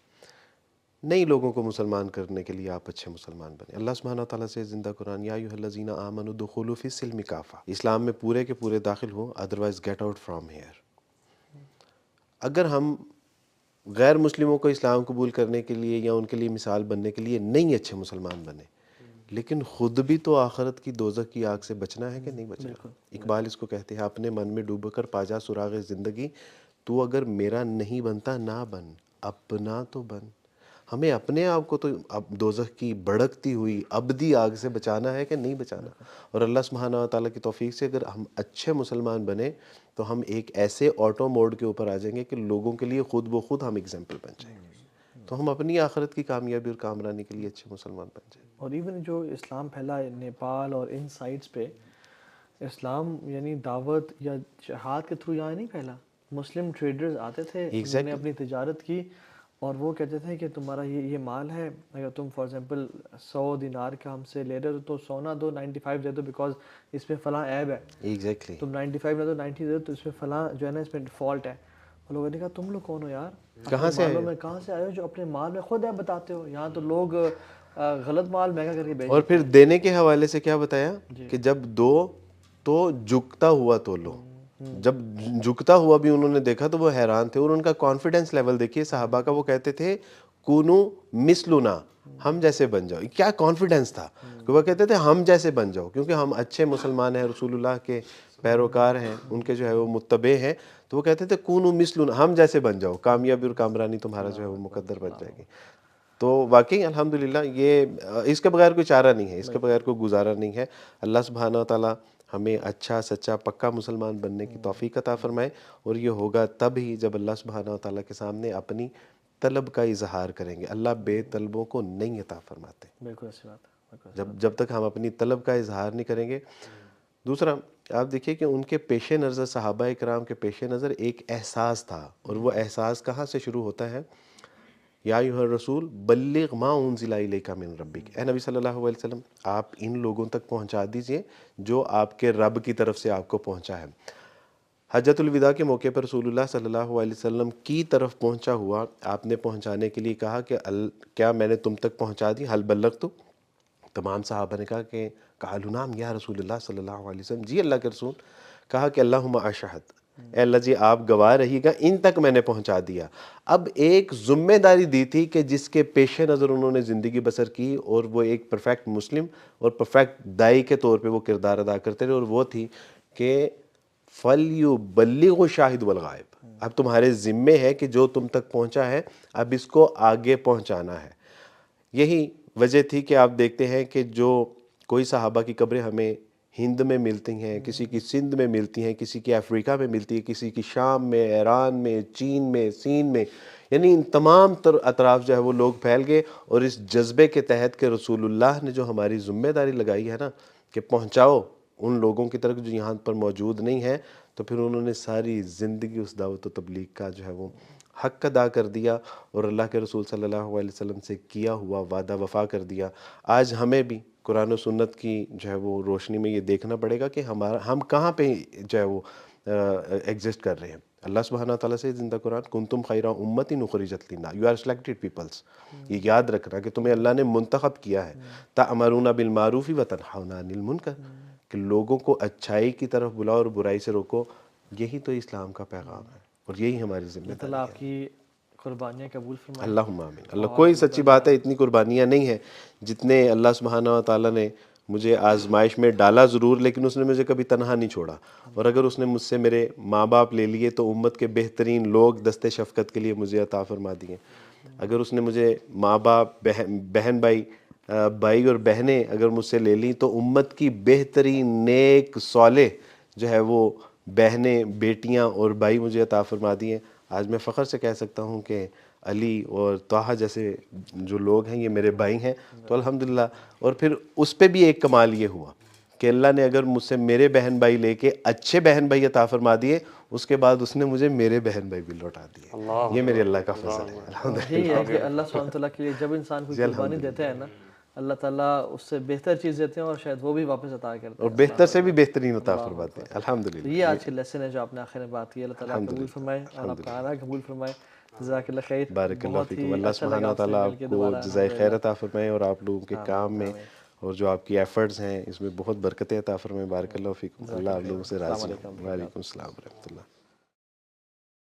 نئی لوگوں کو مسلمان کرنے کے لیے آپ اچھے مسلمان بنیں. اللہ سبحانہ تعالیٰ سے زندہ قرآن، یا ایھا الذین آمنوا ادخلوا فی السلم کافہ، اسلام میں پورے کے پورے داخل ہو، otherwise get out from here. اگر ہم غیر مسلموں کو اسلام قبول کرنے کے لیے یا ان کے لیے مثال بننے کے لیے نہیں اچھے مسلمان بنے، لیکن خود بھی تو آخرت کی دوزخ کی آگ سے بچنا ہے کہ نہیں بچنا. اقبال اس کو کہتے ہیں، اپنے من میں ڈوب کر پاجا سراغ زندگی، تو اگر میرا نہیں بنتا نہ بن، اپنا تو بن. ہمیں اپنے آپ کو تو اب دوزخ کی بھڑکتی ہوئی ابدی آگ سے بچانا ہے کہ نہیں بچانا. اور اللہ سبحانہ و تعالیٰ کی توفیق سے اگر ہم اچھے مسلمان بنے تو ہم ایک ایسے آٹو موڈ کے اوپر آ جائیں گے کہ لوگوں کے لیے خود بخود ہم اگزامپل بن جائیں گے. تو ہم اپنی آخرت کی کامیابی اور کامرانی کے لیے اچھے مسلمان بن جائیں. اور ایون جو اسلام پھیلا ہے نیپال اور ان سائٹس پہ، اسلام یعنی دعوت یا جہاد کے تھرو یہاں نہیں پھیلا. مسلم ٹریڈرز آتے تھے، انہوں نے اپنی تجارت کی، اور وہ کہتے تھے کہ تمہارا یہ مال ہے، اگر تم فار ایگزامپل 100 دینار کا ہم سے لے رہے ہو تو 100 نہ دو، 95 دے دو، بیکاز اس میں فلاں عیب ہے. ایگزیکٹلی. تم 95 نہ دو، 90 دے دو، تو اس میں فلاں جو ہے نا اس میں فالٹ ہے. اور لوگوں نے کہا تم لوگ کون ہو یار، کہاں سے مالوں میں کہاں سے آئے ہو جو اپنے مال میں خود عیب بتاتے ہو. یہاں تو لوگ غلط مال مہنگا کر کے بیچ. اور پھر دینے کے حوالے سے کیا بتایا کہ جب دو تو جھکتا ہوا تو لو. جب جھکتا ہوا بھی انہوں نے دیکھا تو وہ حیران تھے. اور ان کا کانفیڈنس لیول دیکھیے صحابہ کا، وہ کہتے تھے کونو مثلنا، ہم جیسے بن جاؤ. کیا کانفیڈنس تھا کہ وہ کہتے تھے ہم جیسے بن جاؤ، کیونکہ ہم اچھے مسلمان ہیں، رسول اللہ کے پیروکار ہیں، ان کے جو ہے وہ متبع ہیں. تو وہ کہتے تھے کونو مثلنا، ہم جیسے بن جاؤ، کامیابی اور کامرانی تمہارا جو ہے وہ مقدر بن جائے گی. تو واقعی الحمدللہ یہ اس کے بغیر کوئی چارہ نہیں ہے، اس کے بغیر کوئی گزارا نہیں ہے. اللہ سبحانہ و تعالیٰ ہمیں اچھا سچا پکا مسلمان بننے کی توفیق عطا فرمائے. اور یہ ہوگا تب ہی جب اللہ سبحانہ و تعالیٰ کے سامنے اپنی طلب کا اظہار کریں گے. اللہ بے طلبوں کو نہیں عطا فرماتے. بالکل ایسی بات ہے. جب تک ہم اپنی طلب کا اظہار نہیں کریں گے. دوسرا آپ دیکھیے کہ ان کے پیش نظر، صحابہ کرام کے پیش نظر ایک احساس تھا، اور وہ احساس کہاں سے شروع ہوتا ہے؟ یا ایھا الرسول بلغ ما انزل الیک من ربک، اے نبی صلی اللہ علیہ وسلم آپ ان لوگوں تک پہنچا دیجئے جو آپ کے رب کی طرف سے آپ کو پہنچا ہے. حجۃ الوداع کے موقع پر رسول اللہ صلی اللہ علیہ وسلم کی طرف پہنچا ہوا، آپ نے پہنچانے کے لیے کہا کہ کیا میں نے تم تک پہنچا دی؟ حل بلغت؟ تمام صحابہ نے کہا کہ قالوا نعم یا رسول اللہ صلی اللہ علیہ وسلم، جی اللہ کے رسول. کہا کہ اللہم اشہد، اے اللہ جی آپ گواہ رہیے گا، ان تک میں نے پہنچا دیا۔ اب ایک ذمہ داری دی تھی کہ جس کے پیش نظر انہوں نے زندگی بسر کی، اور وہ ایک پرفیکٹ مسلم اور پرفیکٹ دائی کے طور پہ وہ کردار ادا کرتے رہے، اور وہ تھی کہ فَلْيُبَلِّغُ الشَّاهِدُ وَالْغَائِبُ، اب تمہارے ذمے ہے کہ جو تم تک پہنچا ہے اب اس کو آگے پہنچانا ہے۔ یہی وجہ تھی کہ آپ دیکھتے ہیں کہ جو کوئی صحابہ کی قبریں ہمیں ہند میں ملتی ہیں، کسی کی سندھ میں ملتی ہیں، کسی کی افریقہ میں ملتی ہے، کسی کی شام میں، ایران میں، چین میں، سین میں، یعنی ان تمام اطراف جو ہے وہ لوگ پھیل گئے، اور اس جذبے کے تحت کہ رسول اللہ نے جو ہماری ذمہ داری لگائی ہے نا کہ پہنچاؤ ان لوگوں کی طرف جو یہاں پر موجود نہیں ہیں، تو پھر انہوں نے ساری زندگی اس دعوت و تبلیغ کا جو ہے وہ حق ادا کر دیا، اور اللہ کے رسول صلی اللہ علیہ وسلم سے کیا ہوا وعدہ وفا کر دیا۔ آج ہمیں بھی قرآن و سنت کی جو ہے وہ روشنی میں یہ دیکھنا پڑے گا کہ ہم کہاں پہ جو ہے وہ ایگزسٹ کر رہے ہیں۔ اللہ سبحانہ تعالیٰ سے زندہ قرآن کنتم خیر امت اخرجت للناس، یو آر سلیکٹڈ پیپلس، یہ یاد رکھنا کہ تمہیں اللہ نے منتخب کیا ہے، تأمرون بالمعروف وتنہون عن المنکر، کہ لوگوں کو اچھائی کی طرف بلاؤ اور برائی سے روکو۔ یہی تو اسلام کا پیغام ہے، اور یہی ہماری ذمہ داری اللہ ہے۔ آپ کی قربانیاں قبول فرمائے۔ اللہم آمین۔ اللہ کوئی سچی بات ہے اتنی قربانیاں نہیں ہیں جتنے اللہ سبحانہ و تعالیٰ نے مجھے آزمائش میں ڈالا ضرور، لیکن اس نے مجھے کبھی تنہا نہیں چھوڑا، اور اگر اس نے مجھ سے میرے ماں باپ لے لیے تو امت کے بہترین لوگ دست شفقت کے لیے مجھے عطا فرما دیے۔ اگر اس نے مجھے ماں باپ، بہن بھائی اور بہنیں اگر مجھ سے لے لیں تو امت کی بہترین نیک صالح جو ہے وہ بہنیں، بیٹیاں اور بھائی مجھے عطا فرما دیے۔ آج میں فخر سے کہہ سکتا ہوں کہ علی اور طٰہٰ جیسے جو لوگ ہیں یہ میرے بھائی ہیں، تو الحمدللہ۔ اور پھر اس پہ بھی ایک کمال یہ ہوا کہ اللہ نے اگر مجھ سے میرے بہن بھائی لے کے اچھے بہن بھائی عطا فرما دیے، اس کے بعد اس نے مجھے میرے بہن بھائی بھی لوٹا دیے۔ یہ میرے اللہ کا فضل ہے الحمدللہ۔ یہی ہے کہ اللہ سبحانہ تعالیٰ کے لیے جب انسان کوئی قربانی دیتا ہے نا، اللہ تعالیٰ اس سے بہتر چیز دیتے ہیں، اور شاید وہ بھی واپس عطا کرتے ہیں، اور بہتر سے بھی بہترین عطا فرماتے ہیں الحمدللہ۔ تو یہ آج کے لیسن ہے جو آپ نے آخر میں بات کی۔ اللہ تعالیٰ قبول فرمائے اور آپ کا آنا قبول فرمائے۔ جزاک اللہ خیر۔ بارک اللہ بہت فیکم۔ ہی اللہ اچھا سبحانہ لگا آپ سے تعالیٰ مل آپ کے کو دوبارہ۔ جزائے خیر عطا فرمائے، اور آپ لوگوں کے کام میں اور جو آپ کی ایفرٹس ہیں اس میں بہت برکتیں عطا فرمائے۔ بارک اللہ فیکم۔ اللہ آپ لوگوں سے راضی ہو۔ وعلیکم السلام ورحمۃ اللہ۔